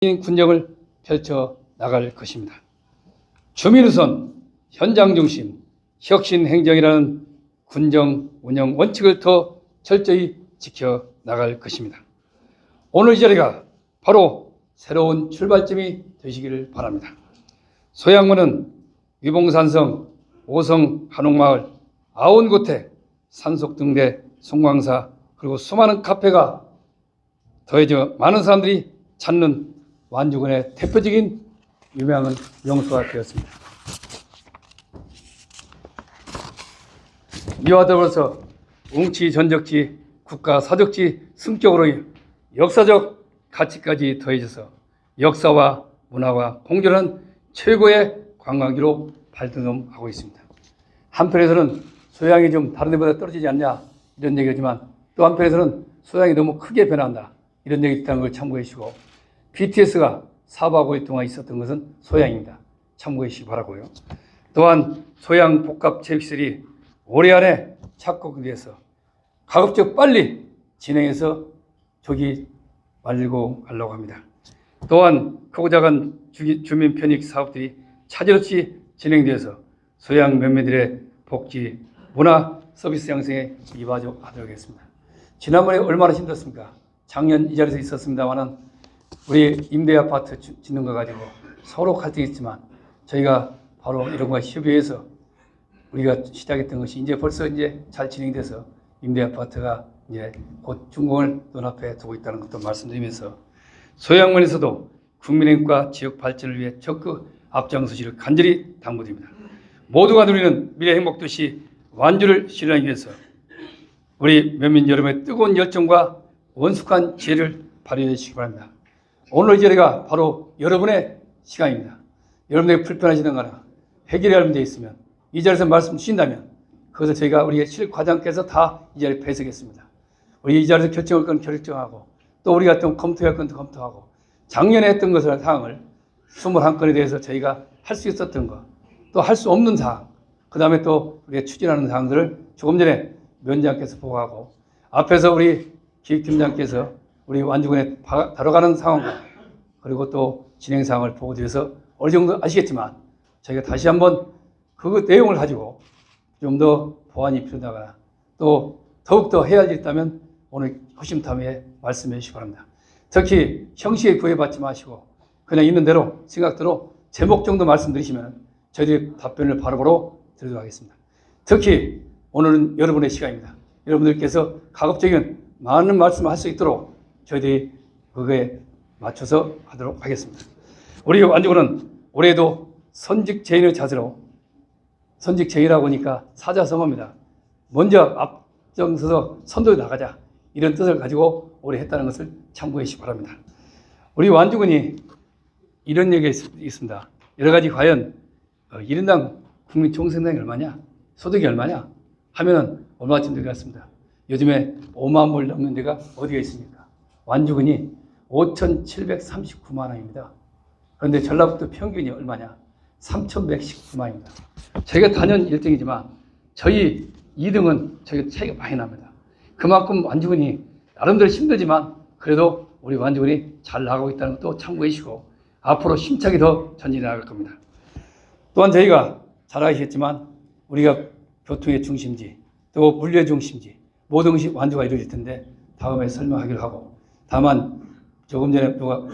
군정을 펼쳐 나갈 것입니다. 주민우선, 현장중심, 혁신행정이라는 군정 운영 원칙을 더 철저히 지켜 나갈 것입니다. 오늘 이 자리가 바로 새로운 출발점이 되시기를 바랍니다. 소양문은 위봉산성, 오성, 한옥마을, 아온고택, 산속등대, 송광사, 그리고 수많은 카페가 더해져 많은 사람들이 찾는 완주군의 대표적인 유명한 명소가 되었습니다. 이와 더불어서 웅치 전적지, 국가 사적지 승격으로 역사적 가치까지 더해져서 역사와 문화와 공존한 최고의 관광지로 발돋움하고 있습니다. 한편에서는 소양이 좀 다른 데보다 떨어지지 않냐 이런 얘기지만 또 한편에서는 소양이 너무 크게 변한다 이런 얘기 있다는 걸 참고해 주시고 BTS가 4박 5일 동안 있었던 것은 소양입니다. 참고해 주시기 바라고요. 또한 소양 복합체육시설이 올해 안에 착공돼서 가급적 빨리 진행해서 조기 말리고 가려고 합니다. 또한 크고 작은 주민 편익 사업들이 차질없이 진행되어서 소양 면민들의 복지, 문화 서비스 양성에 이바지하도록 하겠습니다. 지난번에 얼마나 힘들었습니까? 작년 이 자리에서 있었습니다만은 우리 임대 아파트 짓는 거 가지고 서로 갈등이 있지만 저희가 바로 이런 거에 협의해서 우리가 시작했던 것이 이제 벌써 이제 잘 진행돼서 임대 아파트가 이제 곧 준공을 눈앞에 두고 있다는 것도 말씀드리면서 소양문에서도 국민행과 지역 발전을 위해 적극 앞장서시를 간절히 당부드립니다. 모두가 누리는 미래 행복도시 완주를 실현하기 위해서 우리 면민 여러분의 뜨거운 열정과 원숙한 지혜를 발휘해 주시기 바랍니다. 오늘 이 자리가 바로 여러분의 시간입니다. 여러분에게 불편하시는 거나 해결해야 할 문제 있으면 이 자리에서 말씀 주신다면 그것을 저희가 우리의 실과장께서 다 이 자리에 배석했습니다. 우리 이 자리에서 결정할 건 결정하고 또 우리가 좀 검토할 건 검토하고 작년에 했던 것을 사항을 21건에 대해서 저희가 할 수 있었던 것 또 할 수 없는 사항 그 다음에 또 우리가 추진하는 사항들을 조금 전에 위원장께서 보고하고 앞에서 우리 기획팀장께서 우리 완주군에 다뤄가는 상황과 그리고 또 진행 사항을 보고드려서 어느 정도 아시겠지만 저희가 다시 한번 그 내용을 가지고 좀 더 보완이 필요하거나 또 더욱더 해야 할 일이 있다면 오늘 허심탄회에 말씀해 주시기 바랍니다. 특히 형식에 구애받지 마시고 그냥 있는 대로 생각대로 제목 정도 말씀드리시면 저희들이 답변을 바로바로 드리도록 하겠습니다. 특히 오늘은 여러분의 시간입니다. 여러분들께서 가급적이면 많은 말씀을 할 수 있도록 저희들이 그거에 맞춰서 하도록 하겠습니다. 우리 완주군은 올해도 선직제인의 자세로 선직제인이라고 하니까 사자성어입니다. 먼저 앞장서서 선도에 나가자 이런 뜻을 가지고 올해 했다는 것을 참고해 주시기 바랍니다. 우리 완주군이 이런 얘기가 있습니다. 여러 가지 과연 1인당 국민 총생산이 얼마냐 소득이 얼마냐 하면은 얼마쯤 들어갔습니다. 요즘에 5만 불 넘는 데가 어디가 있습니까? 완주군이 5,739만 원입니다. 그런데 전라북도 평균이 얼마냐? 3,119만입니다. 저희가 단연 1등이지만 저희 2등은 저희가 차이가 많이 납니다. 그만큼 완주군이 나름대로 힘들지만 그래도 우리 완주군이 잘 나가고 있다는 것도 참고해 주시고 앞으로 힘차게 더 전진해 나갈 겁니다. 또한 저희가 잘 아시겠지만 우리가 교통의 중심지 또 물류의 중심지 모든 것이 완주가 이루어질 텐데 다음에 설명하기로 하고 다만 조금 전에 누가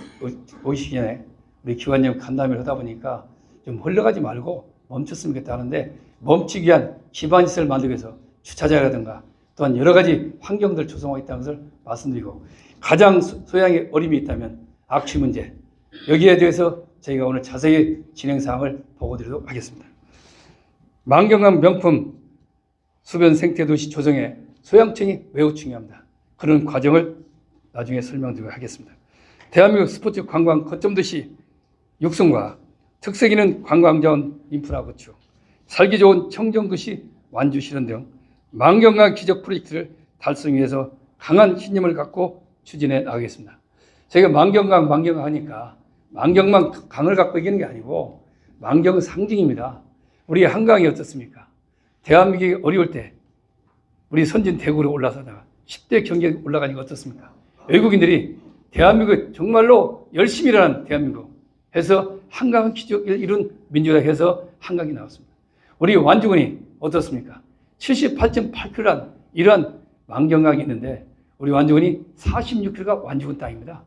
오시기 전에 우리 기관님 간담회를 하다 보니까 좀 흘러가지 말고 멈췄으면 좋겠다 하는데 멈추기 위한 기반시설을 만들기 위해서 주차장이라든가 또한 여러 가지 환경들을 조성하고 있다는 것을 말씀드리고 가장 소양의 어려움이 있다면 악취 문제 여기에 대해서 저희가 오늘 자세히 진행사항을 보고드리도록 하겠습니다. 만경강 명품 수변 생태도시 조성에 소양청이 매우 중요합니다. 그런 과정을 나중에 설명드리도록 하겠습니다. 대한민국 스포츠 관광 거점도시 육성과 특색 있는 관광자원 인프라 구축, 살기 좋은 청정도시 완주 실현 등 만경강 기적 프로젝트를 달성하기 위해서 강한 신념을 갖고 추진해 나가겠습니다. 저희가 만경강 하니까 만경만 강을 갖고 이기는 게 아니고 만경은 상징입니다. 우리 한강이 어떻습니까? 대한민국이 어려울 때 우리 선진 대구로 올라서다가 10대 경기에 올라가니까 어떻습니까? 외국인들이 대한민국 정말로 열심히 일하는 대한민국 해서 한강 기적을 이룬 민주당 해서 한강이 나왔습니다. 우리 완주군이 어떻습니까? 78.8km란 이러한 만경강이 있는데 우리 완주군이 46km가 완주군 땅입니다.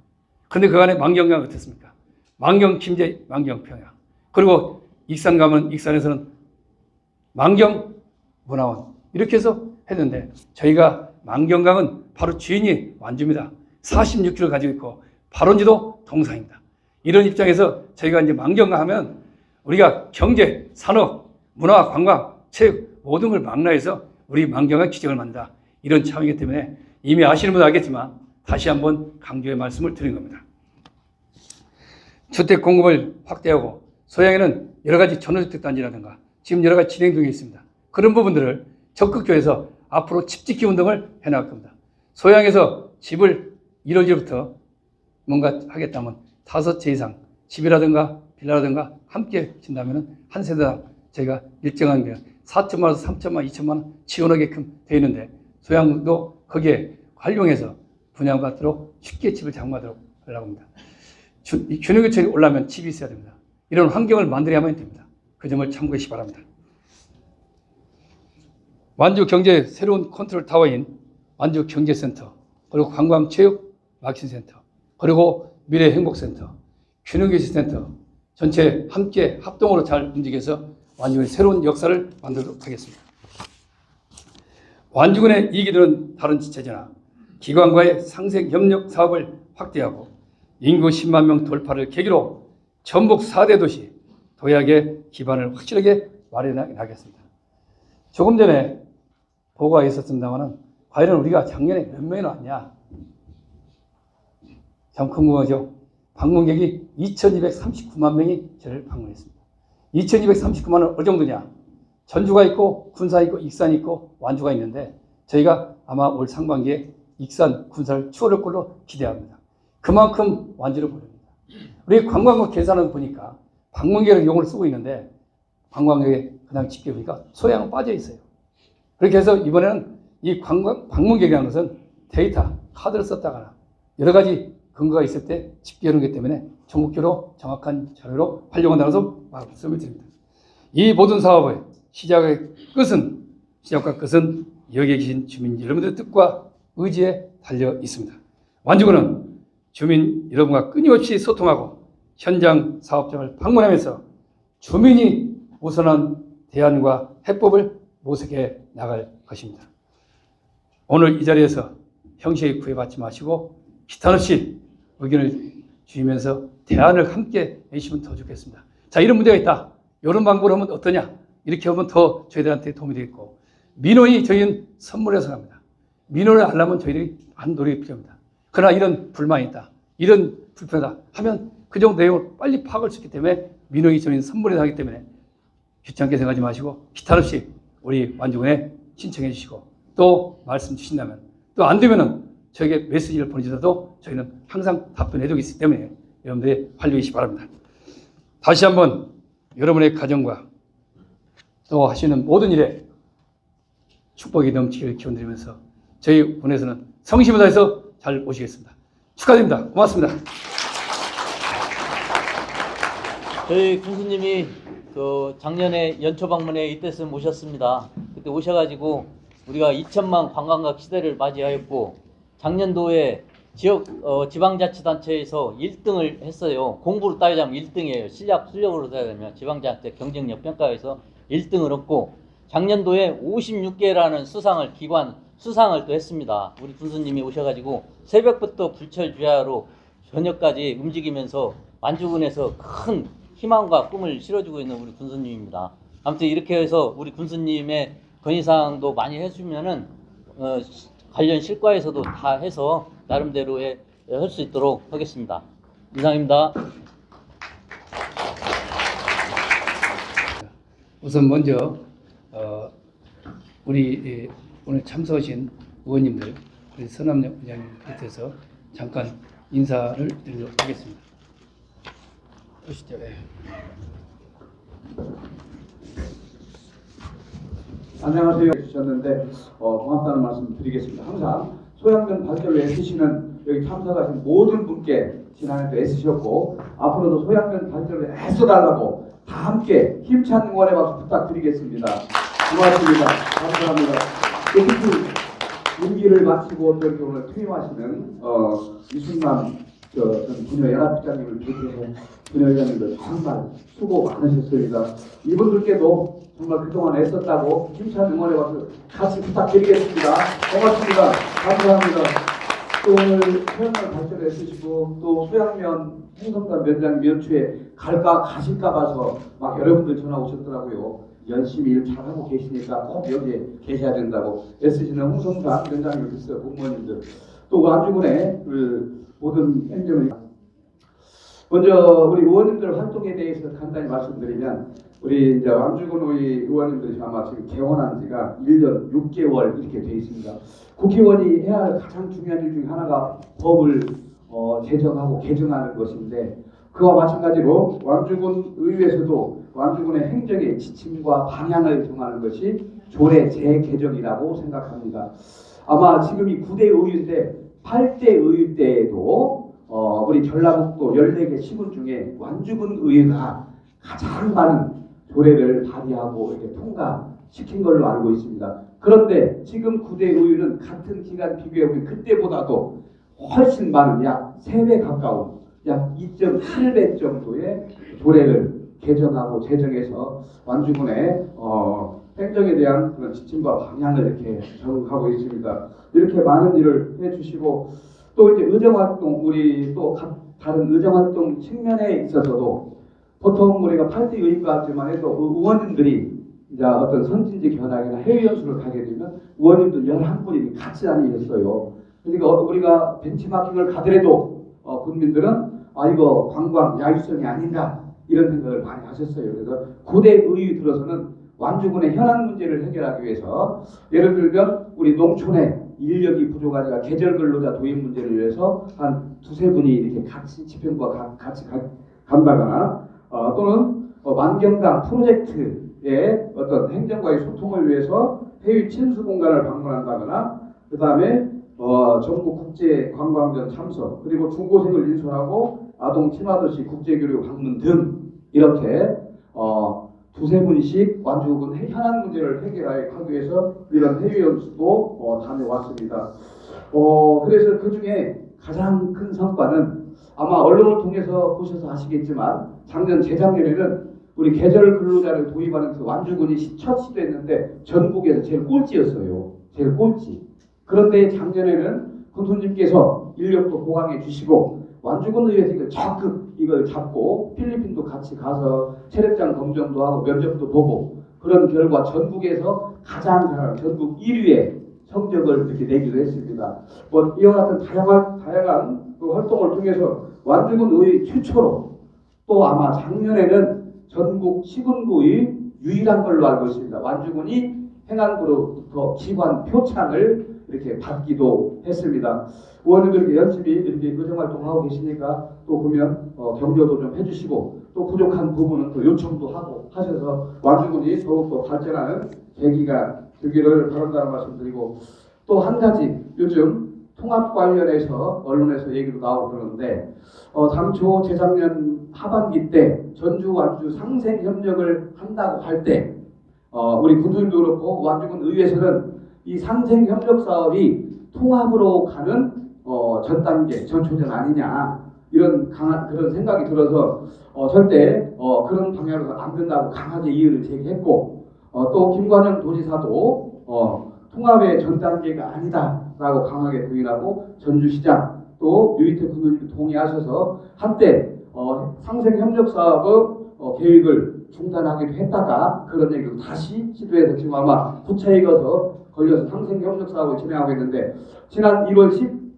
그런데 그 안에 만경강 어떻습니까? 만경 김제, 만경 평양. 그리고 익산 가면 익산에서는 만경 문화원 이렇게 해서 했는데 저희가 만경강은 바로 주인이 완주입니다. 46km 가지고 있고 발원지도 동상입니다. 이런 입장에서 저희가 이제 만경강 하면 우리가 경제, 산업, 문화, 관광, 체육 모든 걸 망라해서 우리 만경강 기적을 만든다. 이런 차원이기 때문에 이미 아시는 분은 알겠지만 다시 한번 강조의 말씀을 드린 겁니다. 주택 공급을 확대하고 소양에는 여러 가지 전원주택 단지라든가 지금 여러 가지 진행 중에 있습니다. 그런 부분들을 적극적으로 해서 앞으로 집짓기 운동을 해나갈 겁니다. 소양에서 집을 1월부터 뭔가 하겠다면 5채 이상 집이라든가 빌라라든가 함께 진다면 한 세대당 저희가 일정한 게 4천만 원에서 3천만 원, 2천만 원 지원하게끔 되어 있는데 소양도 거기에 활용해서 분양받도록 쉽게 집을 장만하도록 하려고 합니다. 균형교체이 올라면 집이 있어야 됩니다. 이런 환경을 만들어야만 됩니다. 그 점을 참고해 주시기 바랍니다. 완주 경제 새로운 컨트롤 타워인 완주 경제센터, 그리고 관광체육 마케팅센터, 그리고 미래행복센터, 균형교체센터 전체 함께 합동으로 잘 움직여서 완주군의 새로운 역사를 만들도록 하겠습니다. 완주군의 이기들은 다른 지체제나 기관과의 상생 협력 사업을 확대하고 인구 10만 명 돌파를 계기로 전북 4대 도시 도약의 기반을 확실하게 마련해 나가겠습니다. 조금 전에 보고가 있었습니다만 과연 우리가 작년에 몇 명이 왔냐? 참 궁금하죠? 방문객이 2239만 명이 저를 방문했습니다. 2239만은 어느 정도냐? 전주가 있고 군산이 있고 익산이 있고 완주가 있는데 저희가 아마 올 상반기에 익산, 군산을 추월할 걸로 기대합니다. 그만큼 완주를 보냅니다. 우리 관광국 계산을 보니까 방문객을 용어를 쓰고 있는데 관광객에 그냥 집계 보니까 소양은 빠져 있어요. 그렇게 해서 이번에는 이 방문객이라는 것은 데이터, 카드를 썼다거나 여러 가지 근거가 있을 때 집계하는 것 때문에 전국적으로 정확한 자료로 활용한다고 해서 말씀을 드립니다. 이 모든 사업의 시작과 끝은 여기에 계신 주민 여러분들의 뜻과 의지에 달려 있습니다. 완주군은 주민 여러분과 끊임없이 소통하고 현장 사업장을 방문하면서 주민이 우선한 대안과 해법을 모색해 나갈 것입니다. 오늘 이 자리에서 형식에 구애받지 마시고 기탄 없이 의견을 주시면서 대안을 함께 내시면 더 좋겠습니다. 자, 이런 문제가 있다. 이런 방법을 하면 어떠냐? 이렇게 하면 더 저희들한테 도움이 되겠고, 민원이 저희는 선물해서 갑니다. 민원을 하려면 저희들이 많은 노력이 필요합니다. 그러나 이런 불만이 있다, 이런 불편하다 하면 그 정도 내용을 빨리 파악할 수 있기 때문에 민원이 저희는 선물해서 하기 때문에 귀찮게 생각하지 마시고 기탄 없이 우리 완주군에 신청해 주시고 또 말씀 주신다면 또 안 되면은 저에게 메시지를 보내주셔도 저희는 항상 답변해 드리고 있기 때문에 여러분들의 활용해 주시기 바랍니다. 다시 한번 여러분의 가정과 또 하시는 모든 일에 축복이 넘치기를 기원드리면서 저희 군에서는 성심을 다해서 잘 모시겠습니다. 축하드립니다. 고맙습니다. 저희 군수님이 그 작년에 연초 방문에 이때서 모셨습니다. 그때 오셔가지고 우리가 2천만 관광객 시대를 맞이하였고 작년도에 지방자치단체에서 1등을 했어요. 공부로 따지자면 1등이에요. 실력으로 따지자면 지방자치 경쟁력 평가에서 1등을 얻고 작년도에 56개라는 수상을 또 했습니다. 우리 군수님이 오셔가지고 새벽부터 불철주야로 저녁까지 움직이면서 완주군에서 큰 희망과 꿈을 실어주고 있는 우리 군수님입니다. 아무튼 이렇게 해서 우리 군수님의 건의사항도 많이 해주면은 관련 실과에서도 다 해서 나름대로 할 수 있도록 하겠습니다. 이상입니다. 우선 먼저 우리 오늘 참석하신 의원님들, 우리 서남영 의장님 곁에서 잠깐 인사를 드리도록 하겠습니다. 보시죠. 네. 안녕하세요. 주셨는데 고맙다는 말씀 드리겠습니다. 항상 소양면 발전을 애쓰시는 여기 참석하신 모든 분께 지난해도 애쓰셨고 앞으로도 소양면 발전을 애써달라고 다 함께 힘찬 응원의 박수 부탁드리겠습니다. 고맙습니다. 감사합니다. 특히 임기를 마치고 또 이렇게 오늘 퇴임하시는 이순남 전 부녀연합회장님을 비롯해서 부녀회장님들 정말 수고 많으셨습니다. 이분들께도 정말 그동안 애썼다고 힘찬 응원의 박수 같이 부탁드리겠습니다. 고맙습니다. 감사합니다. 또 오늘 소양면 발전을 애쓰시고 또 소양면 홍성단 면장 면추에 가실까 봐서 막 여러분들 전화 오셨더라고요. 열심히 일 잘하고 계시니까 꼭 여기에 계셔야 된다고 애쓰시는 홍성단 면장님 있어요. 공무원님들 또 완주군의 그 모든 행정을 먼저 우리 의원님들 활동에 대해서 간단히 말씀드리면 우리 이제 완주군 의원님들이 아마 지금 개원한 지가 1년 6개월 이렇게 돼 있습니다. 국회의원이 해야 할 가장 중요한 일 중에 하나가 법을 제정하고 개정하는 것인데 그와 마찬가지로 완주군 의회에서도 완주군의 행정의 지침과 방향을 정하는 것이 조례 재개정이라고 생각합니다. 아마 지금이 9대 의회인데 8대 의회 때에도 우리 전라북도 14개 시군 중에 완주군 의회가 가장 많은 조례를 발의하고 이렇게 통과시킨 걸로 알고 있습니다. 그런데 지금 9대 의회는 같은 기간 비교해 그때보다도 훨씬 많은 약 3배 가까운 약 2.7배 정도의 조례를 개정하고 제정해서 완주군의 행정에 대한 그런 지침과 방향을 이렇게 적용하고 있습니다. 이렇게 많은 일을 해주시고 또 이제 의정활동 우리 또 다른 의정활동 측면에 있어서도 보통 우리가 8대 의회까지만 해도 의원님들이 이제 어떤 선진지 견학이나 해외 연수를 가게 되면 의원님들 11분이 같이 다니셨어요. 그러니까 우리가 벤치마킹을 가더라도 국민들은 이거 관광 야유성이 아닌가 이런 생각을 많이 하셨어요. 그래서 9대 의회 들어서는 완주군의 현안 문제를 해결하기 위해서 예를 들면 우리 농촌에 인력이 부족하니까 계절 근로자 도입 문제를 위해서 한 2-3분이 이렇게 같이 집행부와 같이 간다거나 또는 만경강 프로젝트의 어떤 행정과의 소통을 위해서 해외 친수 공간을 방문한다거나 그 다음에 전국 국제 관광전 참석 그리고 중고생을 인솔하고 아동 친화도시 국제교류 방문 등 이렇게 2-3분씩 완주군 현안 문제를 해결하기 위해서 이런 해외 연수도 다녀왔습니다. 그래서 그 중에 가장 큰 성과는 아마 언론을 통해서 보셔서 아시겠지만 작년 재작년에는 우리 계절 근로자를 도입하는 그 완주군이 첫 시도했는데 전국에서 제일 꼴찌였어요. 제일 꼴찌. 그런데 작년에는 군수님께서 인력도 보강해 주시고 완주군 의회에서 이걸 적극 이걸 잡고 필리핀도 같이 가서 체력장 검정도 하고 면접도 보고 그런 결과 전국에서 가장 잘하는 전국 1위의 성적을 이렇게 내기도 했습니다. 이와 같은 다양한 그 활동을 통해서 완주군 의회 최초로 또 아마 작년에는 전국 시군구의 유일한 걸로 알고 있습니다. 완주군이 행안부로부터 기관 표창을 이렇게 받기도 했습니다. 의원님들 열심히 이렇게 의정활동하고 계시니까 또 보면 격려도 좀 해주시고 또 부족한 부분은 또 요청도 하고 하셔서 완주군이 더욱더 발전하는 계기가 되기를 바란다는 말씀드리고 또 한 가지 요즘 통합 관련해서 언론에서 얘기도 나오고 그러는데 당초 재작년 하반기 때 전주 완주 상생 협력을 한다고 할 때 우리 군수님도 그렇고 완주군 의회에서는 이 상생 협력 사업이 통합으로 가는 전 단계 전초전 아니냐 이런 그런 생각이 들어서 절대 그런 방향으로 안 된다고 강하게 이의를 제기했고 또 김관영 도지사도 통합의 전 단계가 아니다라고 강하게 부인하고 전주시장 또 유이태 군수님도 동의하셔서 한때 상생 협력 사업의 계획을 중단하기도 했다가 그런 얘기를 다시 시도해서 지금 아마 구차에 걸려서 상생 협력 사업을 진행하고 있는데 지난 1월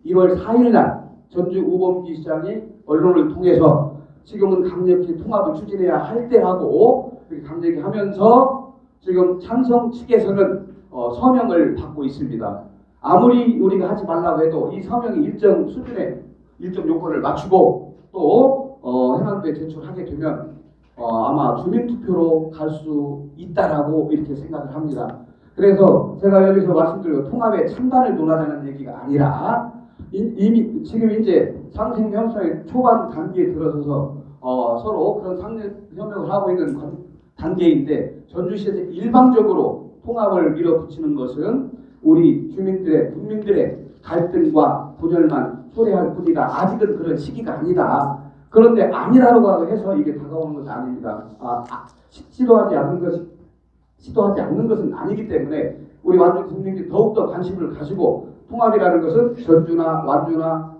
4일 날 전주 우범기 시장이 언론을 통해서 지금은 강력히 통합을 추진해야 할 때라고 강력히 하면서 지금 찬성 측에서는 서명을 받고 있습니다. 아무리 우리가 하지 말라고 해도 이 서명이 일정 수준의 일정 요건을 맞추고 또 행안부에 제출하게 되면 아마 주민투표로 갈 수 있다라고 이렇게 생각을 합니다. 그래서 제가 여기서 말씀드리고 통합의 찬반을 논하자는 얘기가 아니라 이미 지금 이제 상생 협상의 초반 단계에 들어서서 서로 그런 상생 협력을 하고 있는 단계인데 전주시에서 일방적으로 통합을 밀어붙이는 것은 우리 주민들의 국민들의 갈등과 분열만 초래할 뿐이다. 아직은 그런 시기가 아니다. 그런데 아니라고 해서 이게 다가오는 것은 아닙니다. 시도하지 않는 것은 아니기 때문에 우리 완주 국민들이 더욱더 관심을 가지고 통합이라는 것은 전주나 완주나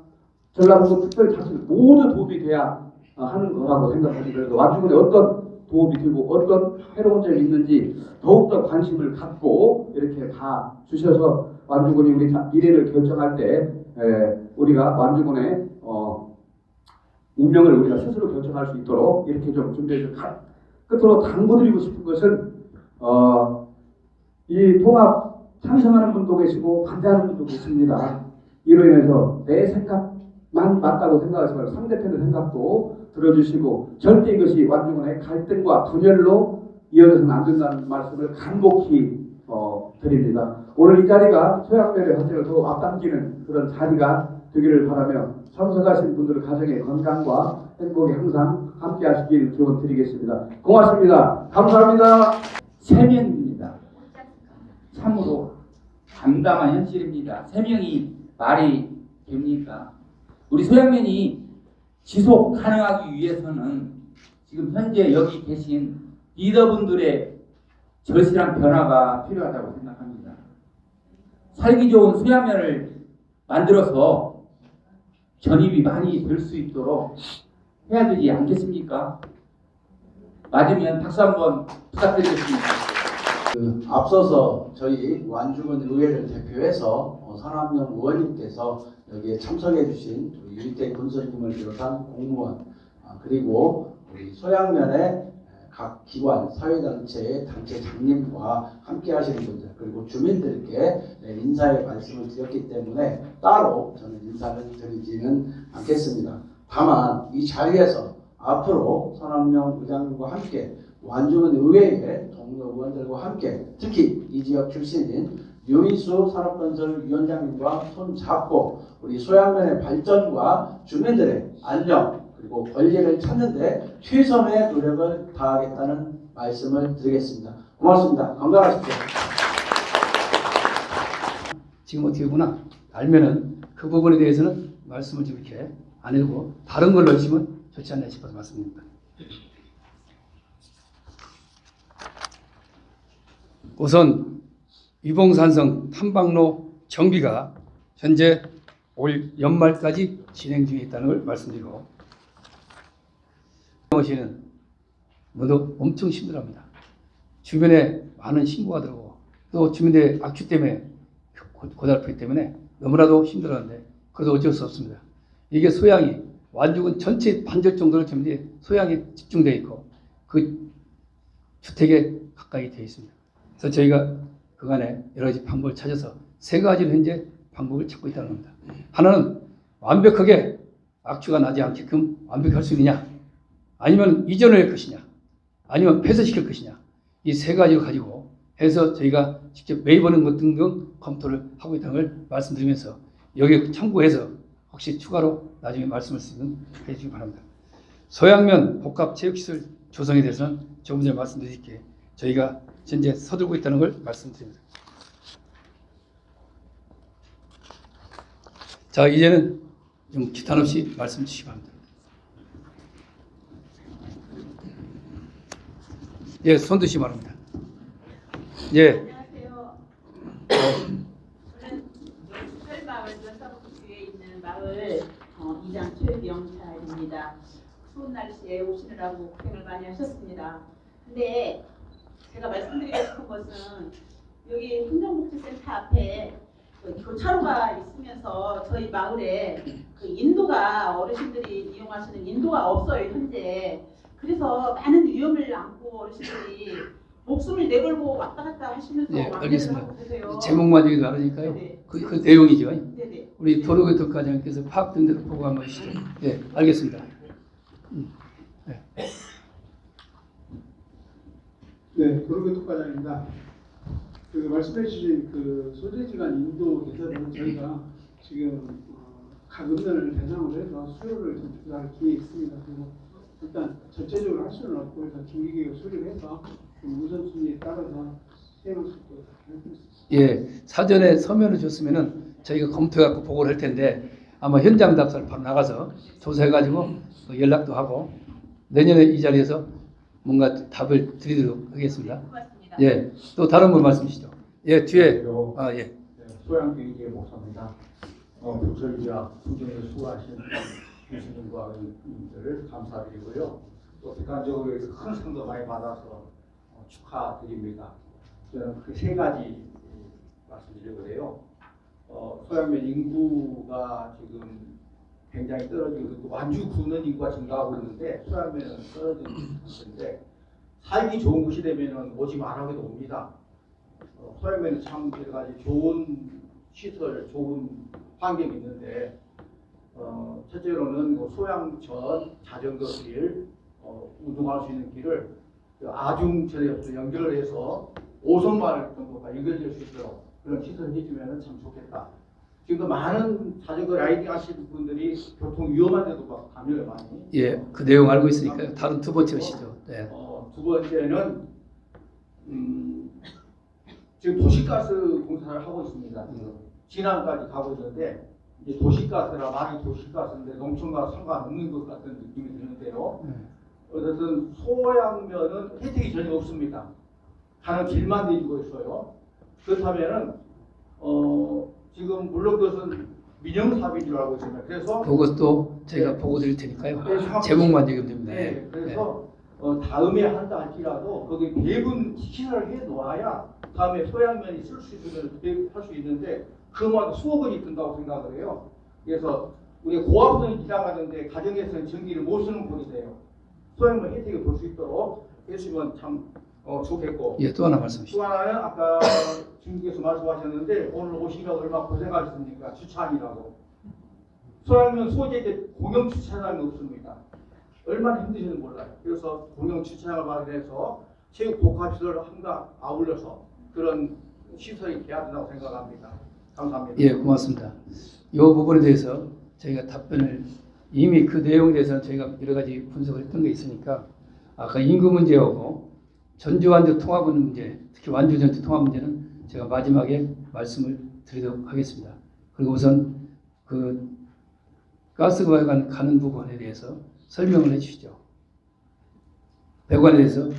전라북도 특별자치 모두 도움이 돼야 하는 거라고 생각합니다. 그래서 완주군에 어떤 도움이 되고 어떤 해로운 점이 있는지 더욱더 관심을 갖고 이렇게 다 주셔서 완주군이 우리 미래를 결정할 때 우리가 완주군의 운명을 우리가 스스로 결정할 수 있도록 이렇게 좀 준비해서 끝으로 당부드리고 싶은 것은 이 통합 찬성하는 분도 계시고 반대하는 분도 계십니다. 이로 인해서 내 생각만 맞다고 생각하지 말고 상대편의 생각도 들어주시고 절대 이것이 완주군의 갈등과 분열로 이어져서는 안 된다는 말씀을 간곡히 드립니다. 오늘 이 자리가 소양면의 화제를 더욱 앞당기는 그런 자리가 되기를 바라며 참석하신 분들 가정의 건강과 행복에 항상 함께 하시길 기원 드리겠습니다. 고맙습니다. 감사합니다. 세명입니다. 참으로 담담한 현실입니다. 3명이 말이 됩니까? 우리 소양면이 지속 가능하기 위해서는 지금 현재 여기 계신 리더분들의 절실한 변화가 필요하다고 생각합니다. 살기 좋은 소양면을 만들어서 전입이 많이 될 수 있도록 해야 되지 않겠습니까? 맞으면 박수 한번 부탁드리겠습니다. 앞서서 저희 완주군 의회를 대표해서 선암영 의원님께서 여기에 참석해 주신 유리택 군수님을 비롯한 공무원 그리고 우리 소양면의 각 기관 사회단체의 단체장님과 함께 하시는 분들 그리고 주민들께 인사의 말씀을 드렸기 때문에 따로 저는 인사를 드리지는 않겠습니다. 다만 이 자리에서 앞으로 선암영 의장님과 함께 완주군 의회의 동료 의원들과 함께 특히 이 지역 출신인 유인수 산업건설 위원장님과 손잡고 우리 소양면의 발전과 주민들의 안녕 그리고 권리를 찾는 데 최선의 노력을 다하겠다는 말씀을 드리겠습니다. 고맙습니다. 건강하십시오. 지금 어떻게 보나 알면은 그 부분에 대해서는 말씀을 좀 이렇게 안 해도 다른 걸로 하시면 좋지 않나 싶어서 말씀드립니다. 우선 위봉산성 탐방로 정비가 현재 올 연말까지 진행 중에 있다는 걸 말씀드리고 시는 모두 엄청 힘들어합니다. 주변에 많은 신고가 들어오고 또 주민들의 악취 때문에 고달프기 때문에 너무나도 힘들어하는데 그래도 어쩔 수 없습니다. 이게 소양이 완주군 전체 반절 정도를 주민들이 소양에 집중되어 있고 그 주택에 가까이 되어 있습니다. 그래서 저희가 그간에 여러 가지 방법을 찾아서 3가지로 현재 방법을 찾고 있다는 겁니다. 하나는 완벽하게 악취가 나지 않게끔 완벽할 수 있느냐, 아니면 이전을 할 것이냐, 아니면 폐쇄시킬 것이냐, 이 3가지를 가지고 해서 저희가 직접 매입하는 것 등등 검토를 하고 있다는 걸 말씀드리면서 여기에 참고해서 혹시 추가로 나중에 말씀을 해주시기 바랍니다. 소양면 복합체육시설 조성에 대해서는 조금 전에 말씀드릴게 저희가 현재 서두르고 있다는 걸 말씀드립니다. 자, 이제는 좀 기탄 없이 말씀 주시기 바랍니다. 예, 손 드시기 바랍니다. 예. 안녕하세요. 저는 설마을 연사북지에 있는 마을 이장 최병차입니다. 추운 날씨에 오시느라고 고생을 많이 하셨습니다. 근데 제가 말씀드리고 싶은 것은 여기 흥정복지센터 앞에 교차로가 있으면서 저희 마을에 그 인도가 어르신들이 이용하시는 인도가 없어요 현재. 그래서 많은 위험을 안고 어르신들이 목숨을 내걸고 왔다 갔다 하시면서 네, 알겠습니다. 하고 계세요. 제목만 얘기 나누니까요. 네네. 그 내용이죠. 네네. 우리 도로교통과장님께서 파악된 대로 보고 한번 하시죠. 예, 알겠습니다. 네. 네, 도로교통과장입니다. 그 말씀해 주신 그 소재지간 인도 대사는 저희가 지금 가금면을 대상으로 해서 수요를 좀 조사할 계획이 있습니다. 그리고 일단 전체적으로 할 수는 없고 일단 중기계획 수립을 해서 좀 우선순위에 따라서 시행할 수 있도록 하겠습니다. 예, 사전에 서면을 줬으면은 저희가 검토해갖고 보고를 할 텐데 아마 현장 답사를 바로 나가서 조사해가지고 연락도 하고 내년에 이 자리에서 뭔가 답을 드리도록 하겠습니다. 고맙습니다. 예, 또 다른 분 말씀이시죠? 예, 뒤에 예. 소양교육의 목사입니다. 부처이자 수정에 수고하신 교수님과 의원님들 감사드리고요. 또 객관적으로 큰 상도 많이 받아서 축하드립니다. 저는 그 세 가지 말씀드리려고 해요. 소양면 인구가 지금 굉장히 떨어지고 있고 완주 구는 인구가 증가하고 있는데 소양면은 떨어지는 상태인데 살기 좋은 곳이 되면은 오지 말라고 해도 옵니다. 소양면은 참 여러 가지 좋은 시설, 좋은 환경이 있는데 첫째로는 소양천 자전거길 운동할 수 있는 길을 아중천에 연결을 해서 5선마을 정도가 연결될 수 있도록 그런 시설을 해주면 참 좋겠다. 지금도 많은 자전거 라이딩 하시는 분들이 교통 위험한 데도 막 가면을 많이. 예, 그 내용 알고 있으니까 다른 두 번째 하시죠. 네. 두 번째는 지금 도시가스 공사를 하고 있습니다. 지금 진안까지 가고 있는데 이제 도시가스라 말이 도시가스인데 농촌과 상관없는 것 같은 느낌이 드는데요. 어쨌든 소양면은 혜택이 전혀 없습니다. 가는 길만 내주고 있어요. 그렇다면은 지금 물론 그것은 민영 사업인 줄 알고 있습니다. 그래서 그것도 저희가 보고 드릴 테니까요. 네, 제목만 얘기하면 됩니다. 네, 그래서 다음에 한다 할지라도 거기 배분 시설을 해 놓아야 다음에 소양면이 쓸 수 있으면 할 수 있는데 그만 수억 원이 든다고 생각을 해요. 그래서 우리 고압선이 지나가는데 가정에서는 전기를 못 쓰는 곳이 돼요. 소양면 혜택을 볼 수 있도록 해주시면 참 좋겠고. 예, 또 하나 말씀하시죠. 또 하나는 아까 중국에서 말씀하셨는데 오늘 오시려고 얼마나 고생하셨습니까? 주차장이라고. 소양면 소재지 공영 주차장이 없습니다. 얼마나 힘드신지 몰라요. 그래서 공영 주차장을 마련해서 체육 복합시설 함과 아울러서 그런 시설이 돼야 된다고 생각합니다. 감사합니다. 예, 고맙습니다. 이 부분에 대해서 저희가 답변을 이미 그 내용에 대해서는 저희가 여러 가지 분석을 했던 게 있으니까 아까 인구 문제하고 전주완주 통합 문제, 특히 완주 전주 통합 문제는 제가 마지막에 말씀을 드리도록 하겠습니다. 그리고 우선 그 가스가 가는 부분에 대해서 설명을 해주시죠. 배관에 대해서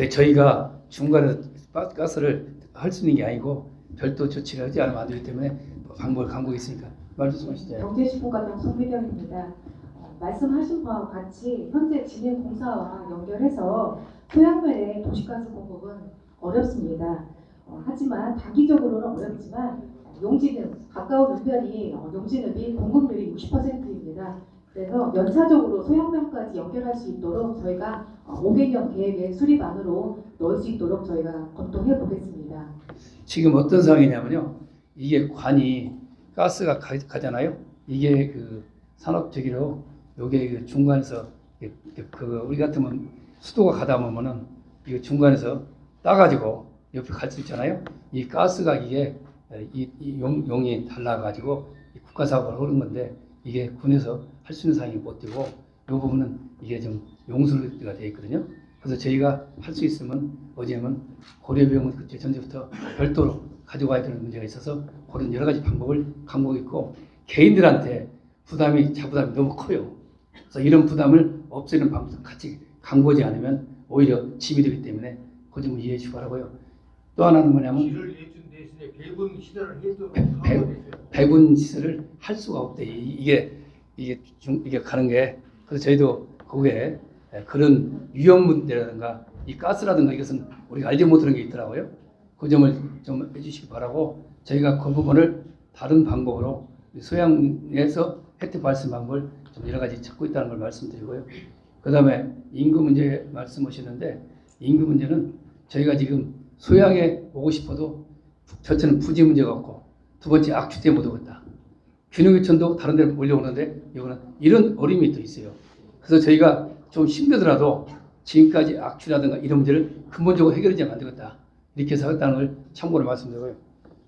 저희가 중간에 가스를 할 수 있는 게 아니고 별도 조치를 하지 않으면 안 되기 때문에 방법을 강구하고 있으니까 말씀하시죠. 경제신고과장 송미경입니다. 말씀하신 바와 같이 현재 진행 공사와 연결해서 소양면의 도시가스 공급은 어렵습니다. 하지만 단기적으로는 어렵지만 용진읍 가까운 우편이 용진읍이 공급률이 60%입니다. 그래서 연차적으로 소양면까지 연결할 수 있도록 저희가 5개년 계획의 수립안으로 넣을 수 있도록 저희가 검토해 보겠습니다. 지금 어떤 상황이냐면요. 이게 관이 가스가 가잖아요. 이게 그 산업적으로 요게 그 중간에서 그 우리 같으면 수도가 가다 보면은 이거 중간에서 따가지고 옆에 갈 수 있잖아요. 이 가스가 이게 이 용이 달라가지고 국가사업을 하는 건데 이게 군에서 할 수 있는 상황이 못 되고 이 부분은 이게 좀 용수가 되어 있거든요. 그래서 저희가 할 수 있으면 어제는 고려병원 그때 전제부터 별도로 가져가야 되는 문제가 있어서 그런 여러 가지 방법을 강구하고 있고 개인들한테 자부담이 너무 커요. 그래서 이런 부담을 없애는 방법 같이 강구하지 않으면 오히려 짐이 되기 때문에 그 점을 이해해 주시기 바라고요. 또 하나는 뭐냐면 길을 내준 대신에 배분 시설을 해도 배분 시설을 할 수가 없대. 이게 가는 게 그래서 저희도 거기에 그런 위험 문제라든가 이 가스라든가 이것은 우리가 알지 못하는 게 있더라고요. 그 점을 좀 해주시기 바라고 저희가 그 부분을 다른 방법으로 소양에서 혜택 발생 방법을 좀 여러 가지 찾고 있다는 걸 말씀드리고요. 그 다음에 인구 문제 말씀하셨는데 인구 문제는 저희가 지금 소양에 오고 싶어도 첫째는 부지 문제가 없고 두 번째 악취 때문에 못 오겠다. 균형유천도 다른 데로 몰려오는데 이거는 이런 어려움이 또 있어요. 그래서 저희가 좀 힘들더라도 지금까지 악취라든가 이런 문제를 근본적으로 해결하지 만들겠다. 이렇게 해서 하겠다는 걸 참고로 말씀드리고요.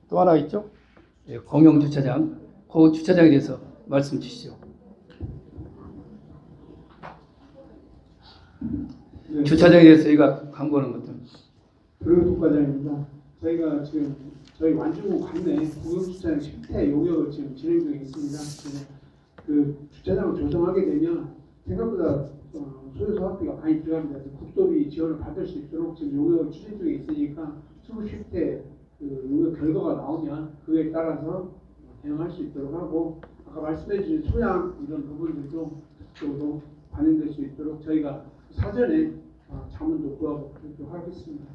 또 하나 있죠. 예, 공영주차장. 그 주차장에 대해서 말씀 주시죠. 네, 주차장에 대해서 저희가 광고하는 것들. 그리고 독과장입니다. 저희가 지금 저희 완주구 관내 공영주차장 실태 용역을 지금 진행 중에 있습니다. 그래서 그 주차장을 조성하게 되면 생각보다 소요 사업비가 많이 들어갑니다. 그래서 국도비 지원을 받을 수 있도록 지금 용역을 추진 중에 있으니까 추후 실태 그 용역 결과가 나오면 그에 따라서 대응할 수 있도록 하고 아까 말씀해주신 소양 이런 부분들도 그쪽으로 반영될 수 있도록 저희가 사전에 자문도 구하고 그렇게 하겠습니다.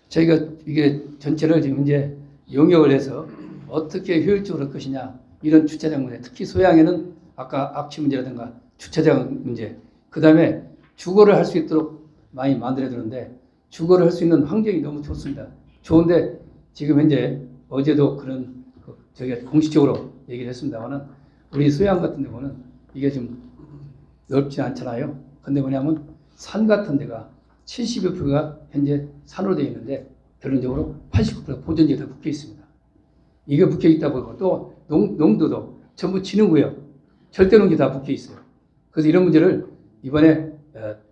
저희가 이게 전체를 지금 이제 용역을 해서 어떻게 효율적으로 할 것이냐 이런 주차장 문제, 특히 소양에는 아까 악취 문제라든가 주차장 문제, 그 다음에 주거를 할 수 있도록 많이 만들어야 되는데 주거를 할 수 있는 환경이 너무 좋습니다. 좋은데 지금 현재 어제도 그런 저희가 공식적으로 얘기를 했습니다만은 우리 소양 같은 데 보면 이게 좀 넓지 않잖아요. 근데 뭐냐면 산 같은 데가 70여 %가 현재 산으로 되어 있는데 결론적으로 80%가 보존지에 다 묶여 있습니다. 이게 묶여 있다 보고 또 농도도 전부 진흥구역, 절대농지 다 묶여 있어요. 그래서 이런 문제를 이번에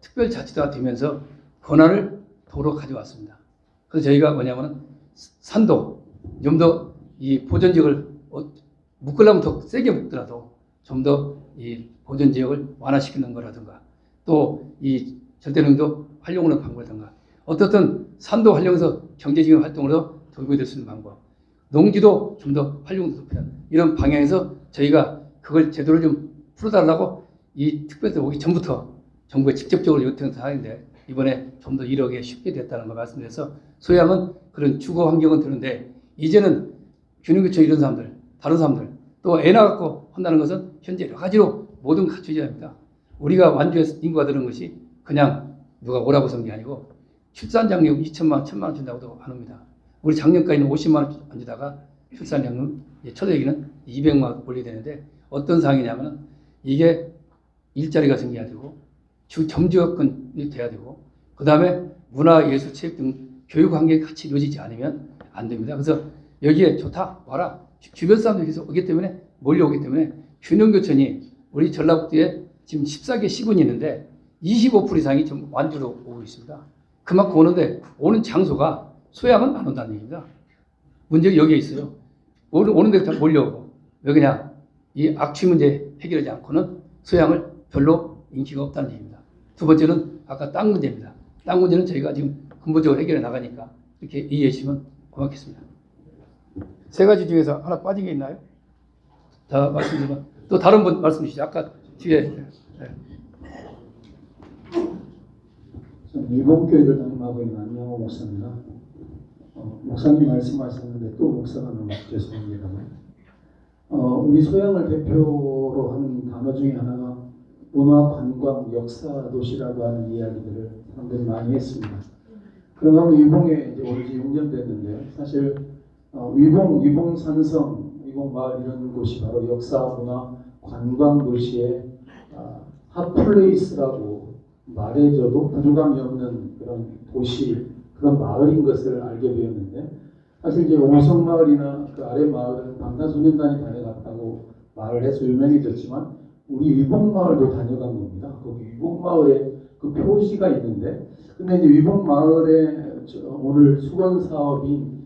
특별자치도가 되면서 권한을 도로 가져왔습니다. 그래서 저희가 뭐냐면 산도 좀 더 이 보존지역을 묶으려면 더 세게 묶더라도 좀 더 이 보존지역을 완화시키는 거라든가 또 이 절대농도 활용하는 방법이라든가 어떻든 산도 활용해서 경제적인 활동으로 도움이 될 수 있는 방법, 농지도 좀 더 활용도 높이는 이런 방향에서 저희가 그걸 제도를 좀 풀어달라고 이 특별대 오기 전부터 정부가 직접적으로 요청해서 하는데 이번에 좀 더 이루어지기 쉽게 됐다는 걸 말씀드려서 소양은 그런 주거 환경은 되는데 이제는 균형교체 이런 사람들, 다른 사람들 또 애 낳고 한다는 것은 현재 여러 가지로 모든 갖춰져야 합니다. 우리가 완주해서 인구가 드는 것이 그냥 누가 오라고 선 게 아니고 출산장려금 2천만 원, 1천만 원 준다고도 안 합니다. 우리 작년까지는 50만 원 안 주다가 출산장려금 첫 얘기는 200만 원 올려야 되는데 어떤 상황이냐면 이게 일자리가 생겨야 되고 점주여건이 돼야 되고 그 다음에 문화, 예술, 체육 등 교육 환경이 같이 이루어지지 않으면 안 됩니다. 그래서 여기에 좋다 와라 주변 사람들이 계속 오기 때문에 몰려오기 때문에 균형교천이 우리 전라북도에 지금 14개 시군이 있는데 25% 이상이 좀 완주로 오고 있습니다. 그만큼 오는데 오는 장소가 소양은 안 온다는 얘기입니다. 문제가 여기에 있어요. 오는 데 다 몰려오고 왜 그냥 이 악취 문제 해결하지 않고는 소양을 별로 인기가 없다는 얘기입니다. 두 번째는 아까 땅 문제입니다. 땅 문제는 저희가 지금 근본적으로 해결해 나가니까 이렇게 이해해 주시면 고맙겠습니다. 세 가지 중에서 하나 빠진 게 있나요? 다 말씀드리면 또 다른 분 말씀 주시죠. 아까 뒤에 일본교회를 담임하고 있는 안영호 목사입니다. 목사님 말씀하셨는데 또 목사가 너무 죄송합니다만 우리 소양을 대표로 하는 단어 중에 하나가 문화, 관광, 역사 도시라고 하는 이야기들을 사람들이 많이 했습니다. 그러면 위봉에 이제 온 지 6년 됐는데요. 사실 위봉 산성, 위봉 마을 이런 곳이 바로 역사, 문화, 관광 도시의 핫플레이스라고 말해줘도 부족함이 없는 그런 도시, 그런 마을인 것을 알게 되었는데 사실 이제 오성마을이나 그 아래 마을은 방탄소년단이 다녀갔다고 말을 해서 유명해졌지만 우리 위봉마을도 다녀간 겁니다. 거기 위봉마을에 그 표시가 있는데 근데 이제 위봉마을에 오늘 수건 사업인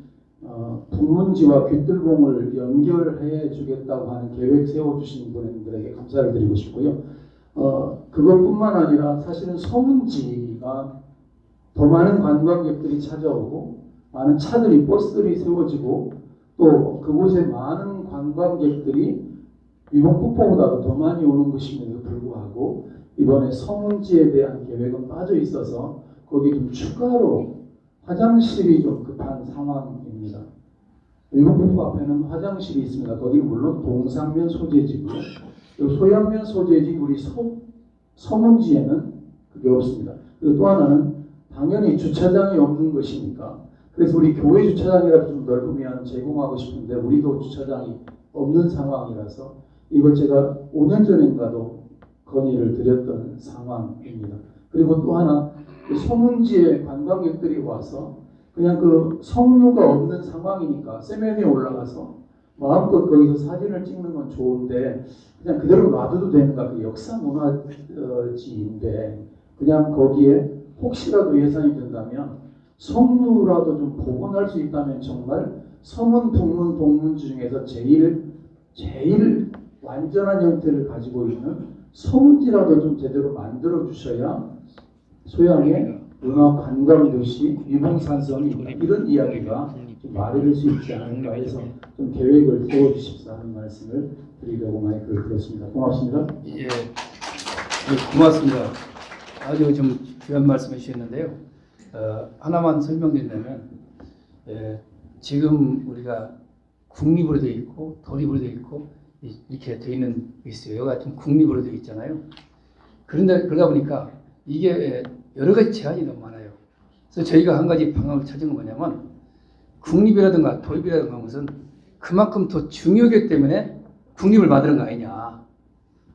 북문지와 귀뜰봉을 연결해 주겠다고 하는 계획 세워주신 분들에게 감사를 드리고 싶고요. 그것뿐만 아니라 사실은 서문지가 더 많은 관광객들이 찾아오고 많은 차들이 버스들이 세워지고 또 그곳에 많은 관광객들이 위봉폭포보다도 더 많이 오는 것임에도 불구하고 이번에 서문지에 대한 계획은 빠져 있어서 거기 좀 추가로 화장실이 좀 급한 상황입니다. 위봉폭포 앞에는 화장실이 있습니다. 거기는 물론 동상면 소재지고요. 소양면 소재지 우리 서문지에는 그게 없습니다. 그리고 또 하나는 당연히 주차장이 없는 것이니까 그래서 우리 교회 주차장이라도 좀 넓으면 제공하고 싶은데 우리도 주차장이 없는 상황이라서 이거 제가 5년 전인가도 건의를 드렸던 상황입니다. 그리고 또 하나 그 소문지에 관광객들이 와서 그냥 그 성류가 없는 상황이니까 세면에 올라가서 마음껏 거기서 사진을 찍는 건 좋은데 그냥 그대로 놔둬도 되는가. 그 역사 문화지인데 그냥 거기에 혹시라도 예산이 된다면 성류라도 좀 복원할 수 있다면 정말 서문, 북문, 동문 중에서 제일 완전한 형태를 가지고 있는 서문지라도 좀 제대로 만들어 주셔야 소양의 문화 관광 도시 위봉산성이 이런 이야기가 좀 말해줄 수 있지 않을까 해서 좀 계획을 세워주십사 하는 말씀을 드리려고 마이크를 들었습니다. 고맙습니다. 예, 고맙습니다. 아주 좀 귀한 말씀해 주셨는데요. 하나만 설명드린다면 지금 우리가 국립으로 되어 있고 도립으로 되어 있고 이렇게 되어 있는 게 있어요. 여기가 좀 국립으로 되어 있잖아요. 그러다 보니까 이게 여러 가지 제한이 너무 많아요. 그래서 저희가 한 가지 방법을 찾은 건 뭐냐면 국립이라든가 도립이라든가 하는 것은 그만큼 더 중요하기 때문에 국립을 만드는 거 아니냐.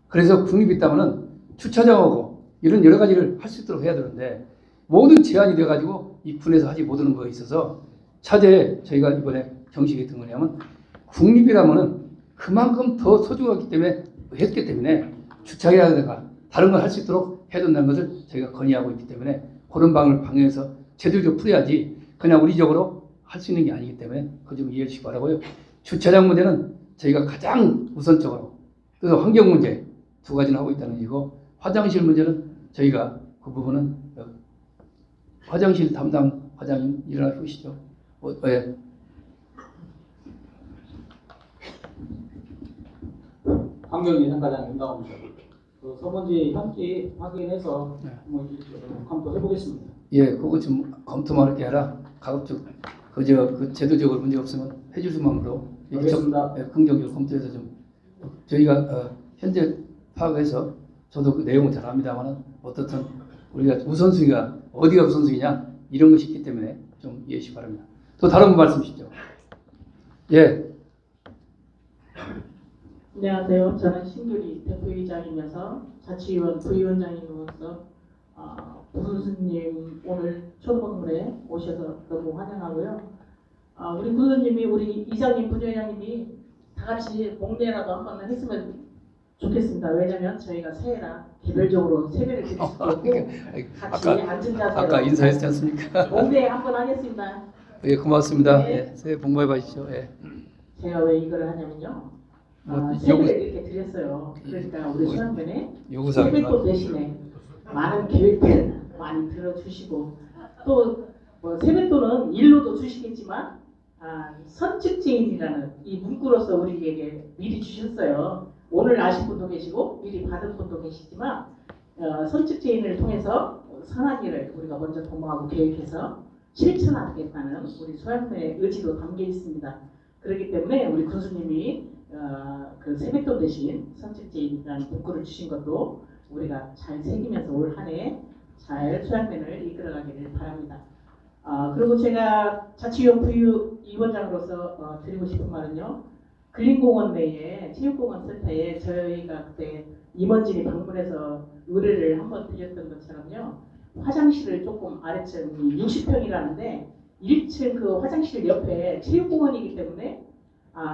그래서 국립이 있다면은 주차장하고 이런 여러 가지를 할 수 있도록 해야 되는데 모든 제한이 돼가지고 이 군에서 하지 못하는 거에 있어서 차제에 저희가 이번에 정식에 했던 거냐면 국립이라면은 그만큼 더 소중하기 때문에 했기 때문에 주차장이라든가 다른 걸 할 수 있도록 해야 된다는 것을 저희가 건의하고 있기 때문에 그런 방향에서 제도적으로 풀어야지 그냥 우리적으로 할 수 있는 게 아니기 때문에 그거 좀 이해해 주시기 바라고요. 주차장 문제는 저희가 가장 우선적으로 그래서 환경 문제 두 가지는 하고 있다는 얘기고 화장실 문제는 저희가 그 부분은 화장실 담당 화장님 일어나 주시죠. 예. 환경예산과장 윤다옵니다. 그 서문지 현지 확인해서 한번 검토해 보겠습니다. 예, 그거 좀 검토만 할게 아니라 가급적 그 제도적으로 문제 없으면 해줄 수만으로 알겠습니다. 긍정적으로 검토해서 좀 저희가 현재 파악해서 저도 그 내용을 잘 압니다만은 어떻든 우리가 우선순위가 어디가 우선순위냐 이런 것이 있기 때문에 좀 이해해 주시기 바랍니다. 또 다른 분 말씀 주시죠. 예. 안녕하세요. 저는 신규리 대표이장이면서 자치위원 부위원장님으로서 구순수님 오늘 초도박물에 오셔서 너무 환영하고요. 우리 구순수님이 우리 이장님, 부위원장님이 다 같이 목례라도 한번 했으면 좋겠습니다. 왜냐하면 저희가 새해라 개별적으로 세배를 드릴 수도 없고 같이 앉은 자세로 아까 인사했지 않습니까? 목례 한번 하겠습니다. 예, 고맙습니다. 네. 예, 새해 복 많이 받으시죠. 예. 제가 왜 이걸 하냐면요. 세배를 이렇게 드렸어요. 그러니까 우리 수양면에 세뱃돈 대신에 많은 계획들 많이 들어주시고 또 뭐 세뱃돈은 일로도 주시겠지만 선측지인이라는 이 문구로서 우리에게 미리 주셨어요. 오늘 아신 분도 계시고 미리 받은 분도 계시지만 선측지인을 통해서 선한 일을 우리가 먼저 도모하고 계획해서 실천하겠다는 우리 수양면의 의지도 담겨 있습니다. 그렇기 때문에 우리 군수님이 그 세뱃돈 대신 선측지인이라는 문구를 주신 것도 우리가 잘 새기면서 올 한 해 잘 수양면을 이끌어가기를 바랍니다. 그리고 제가 자치위원 부위원장으로서 드리고 싶은 말은요. 근린공원 내에 체육공원 센터에 저희가 그때 임원진이 방문해서 의뢰를 한번 드렸던 것처럼요. 화장실을 조금 아래층이 60평이라는데 1층 그 화장실 옆에 체육공원이기 때문에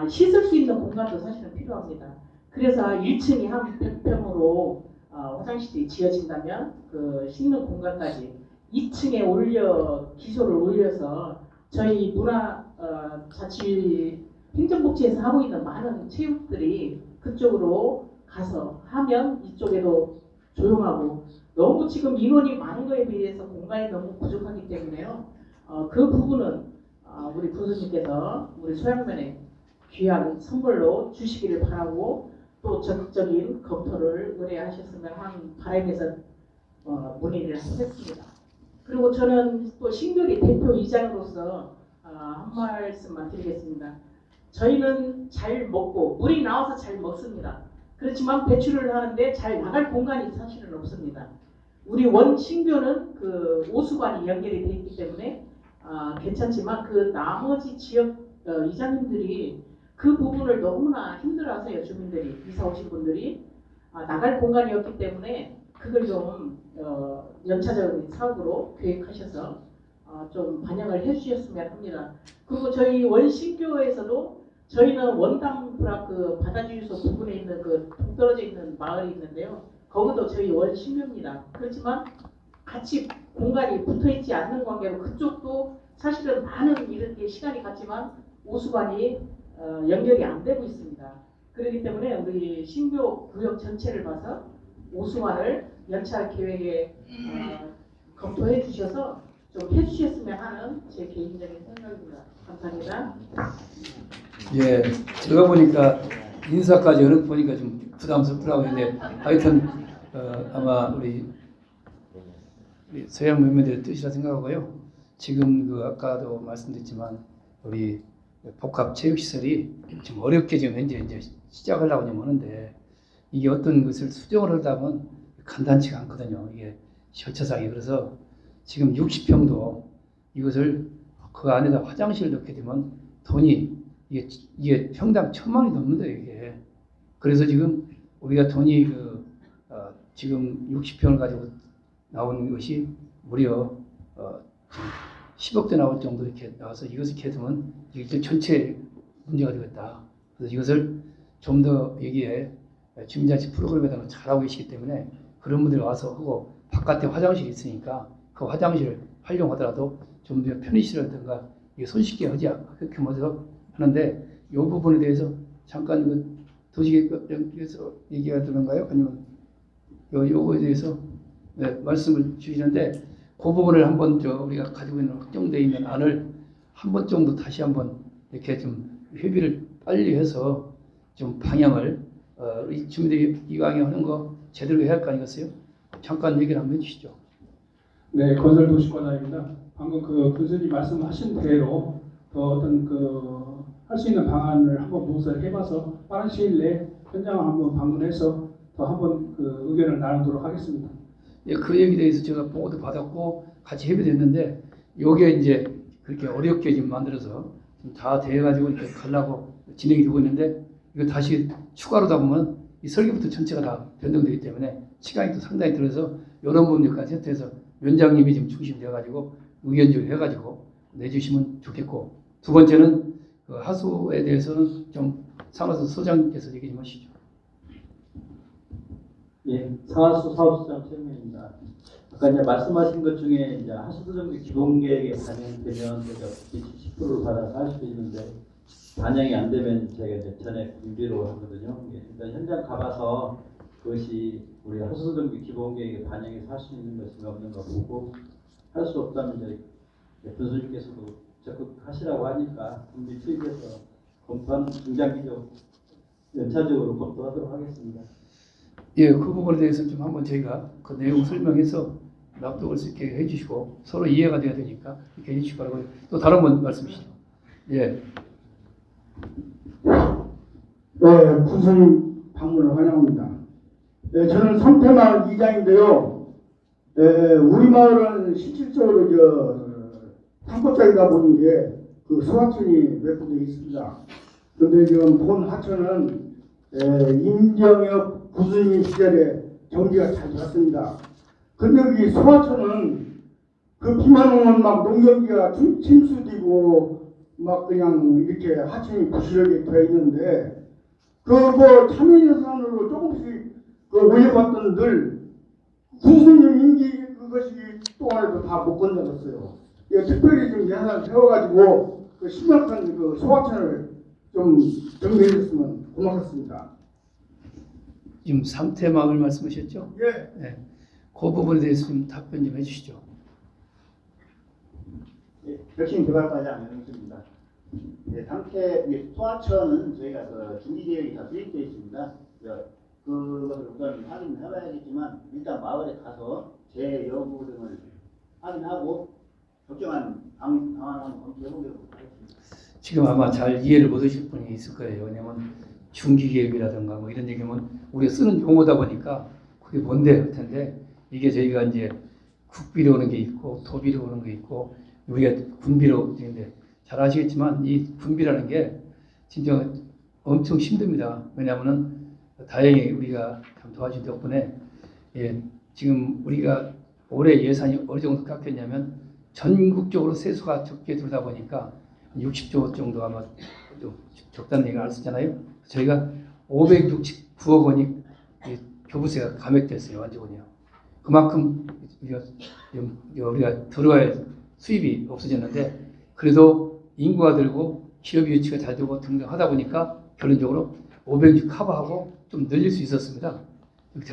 씻을 수 있는 공간도 사실은 필요합니다. 그래서 1층이 한 100평으로 화장실이 지어진다면 그 씻는 공간까지 2층에 기소를 올려서 저희 자치 행정복지에서 하고 있는 많은 체육들이 그쪽으로 가서 하면 이쪽에도 조용하고 너무 지금 인원이 많은 거에 비해서 공간이 너무 부족하기 때문에요. 그 부분은 우리 부수님께서 우리 소양면에 귀한 선물로 주시기를 바라고 또 적극적인 검토를 의뢰하셨으면 하는 바람에서 문의를 했습니다. 그리고 저는 또 신규리 대표이장으로서 한 말씀만 드리겠습니다. 저희는 잘 먹고 물이 나와서 잘 먹습니다. 그렇지만 배출을 하는데 잘 나갈 공간이 사실은 없습니다. 우리 원신교는 그 오수관이 연결이 되어 있기 때문에 괜찮지만 그 나머지 지역 이장님들이 그 부분을 너무나 힘들어하세요. 주민들이 이사 오신 분들이 나갈 공간이 없기 때문에 그걸 좀 연차적인 사업으로 계획하셔서 좀 반영을 해주셨으면 합니다. 그리고 저희 원신교에서도 저희는 원당 브라크 바다주유소 부근에 있는 그 동떨어져 있는 마을이 있는데요. 거기도 저희 원신교입니다. 그렇지만 같이 공간이 붙어있지 않는 관계로 그쪽도 사실은 많은 이렇게 시간이 갔지만 오수관이 연결이 안 되고 있습니다. 그렇기 때문에 우리 신교 구역 전체를 봐서 오수관을 연차 계획에 검토해 주셔서 좀 해주셨으면 하는 제 개인적인 생각입니다. 감사합니다. 예, 제가 보니까 인사까지 어느 보니까 좀 부담스럽더라고요. 근데 하여튼 아마 우리 서양 멤버들의 뜻이라 생각하고요. 지금 그 아까도 말씀드렸지만 우리 복합 체육시설이 지금 어렵게 지금 현재 이제 시작하려고 지금 하는데 이게 어떤 것을 수정을 하다 보면 간단치가 않거든요. 이게 절차상이. 그래서 지금 60평도 이것을 그 안에다 화장실을 넣게 되면 돈이 이게 평당 1,000만 원이 넘는다 이게. 그래서 지금 우리가 돈이 지금 60평을 가지고 나온 것이 무려 10억대 나올 정도 이렇게 나와서 이것을 이렇게 되면 이게 전체 문제가 되겠다. 그래서 이것을 좀 더 여기에 주민자치 프로그램에다가 잘하고 계시기 때문에 그런 분들이 와서 하고 바깥에 화장실이 있으니까 그 화장실을 활용하더라도 좀 더 편의시설이라든가 이게 손쉽게 하지 그렇게 먼저 하는데 이 부분에 대해서 잠깐 그 도시계획에서 얘기가 되는가요? 아니면 요거에 대해서 말씀을 주시는데 그 부분을 한번 우리가 가지고 있는 확정되어 있는 안을 한 번 정도 다시 한번 이렇게 좀 협의를 빨리 해서 좀 방향을 우리 주민들이 이왕에 하는 거 제대로 해야 할 거 아니겠어요? 잠깐 얘기를 한번 해주시죠. 네, 건설도시과장입니다. 방금 그 교수님 말씀하신 대로 더 어떤 할 수 있는 방안을 한번 모색을 해봐서 빠른 시일 내에 현장을 한번 방문해서 더 한번 그 의견을 나누도록 하겠습니다. 예, 그 얘기에 대해서 제가 보고도 받았고 같이 협의됐는데 요게 이제 그렇게 어렵게 지금 만들어서 다 돼가지고 이렇게 가려고 진행이 되고 있는데 이거 다시 추가로 다 보면 이 설계부터 전체가 다 변동되기 때문에 시간이 또 상당히 들어서 이런 부분들까지 세트해서 위원장님이 지금 중심되어가지고 의견적으로 해가지고 내주시면 좋겠고 두 번째는 그 하수에 대해서는 좀 상하수 소장께서 얘기 좀 하시죠. 예, 상하수 사업시장 최영민입니다. 아까 이제 말씀하신 것 중에 이제 하수도정비 기본계획에 반영되면 제가 70%를 받아서 할 수도 있는데 반영이 안 되면 제가 이제 전액 분비로 하거든요. 예, 일단 현장 가봐서 그것이 우리 하수도정비 기본계획에 반영해서 할 수 있는 것이 없는 거 보고 할 수 없다면 이제 교수님께서도 적극하시라고 하니까 분비 투입해서 검토하는 중장기적 연차적으로 검토하도록 하겠습니다. 예, 그 부분에 대해서 좀 한번 저희가 그 내용 설명해서 납득할 수 있게 해주시고 서로 이해가 돼야 되니까 이렇게 해주시기 바라고 또 다른 분 말씀이시죠. 예. 네, 군수님 방문을 환영합니다. 네, 저는 삼태마을 이장인데요. 네, 우리 마을은 실질적으로 산골짜기다 보니 그 소하천이 몇 군데 있습니다. 그런데 지금 본 하천은 임정혁 군수님 시절에 정비가 잘 됐습니다. 근데 여기 소하천은 그 비만 오면 막 농경기가 침수되고 막 그냥 이렇게 하천이 부실하게 되어 있는데 그거 참여예산으로 조금씩 올려봤던 늘 군수님 임기 그것이 동안에도 다 못 건너갔어요. 특별히 좀 예산을 세워가지고 그 심각한 그 소하천을 좀 정비해 줬으면 고맙겠습니다. 지금 삼태마을 말씀하셨죠? 예. 네. 그 부분에 대해서 좀 답변 좀 해주시죠. 예, 혁신개발과장 연영수입니다. 예, 상태 소하천은 저희가 그 중기계획이 다 수립되어 있습니다. 그것을 우선 확인해봐야겠지만 일단 마을에 가서 제 여부 등을 확인하고 적정한 방안을 한번 검토해보도록 하겠습니다. 지금 아마 잘 이해를 못하실 분이 있을 거예요. 왜냐면 중기계획이라든가 뭐 이런 얘기면 우리가 쓰는 용어다 보니까 그게 뭔데 할 텐데 이게 저희가 이제 국비로 오는 게 있고 도비로 오는 게 있고 우리가 군비로 되는데 잘 아시겠지만 이 군비라는 게 진짜 엄청 힘듭니다. 왜냐하면은 다행히 우리가 참 도와준 덕분에 지금 우리가 올해 예산이 어느 정도 깎였냐면 전국적으로 세수가 적게 들어다 보니까 60조 정도 아마 좀 적다는 얘기를 안 쓰잖아요. 저희가 569억 원이 이 교부세가 감액됐어요. 완전히요. 그만큼 우리가 들어야 할 수입이 없어졌는데 그래도 인구가 들고 기업 유치가 잘 되고 등등 하다 보니까 결론적으로 506 커버하고 좀 늘릴 수 있었습니다.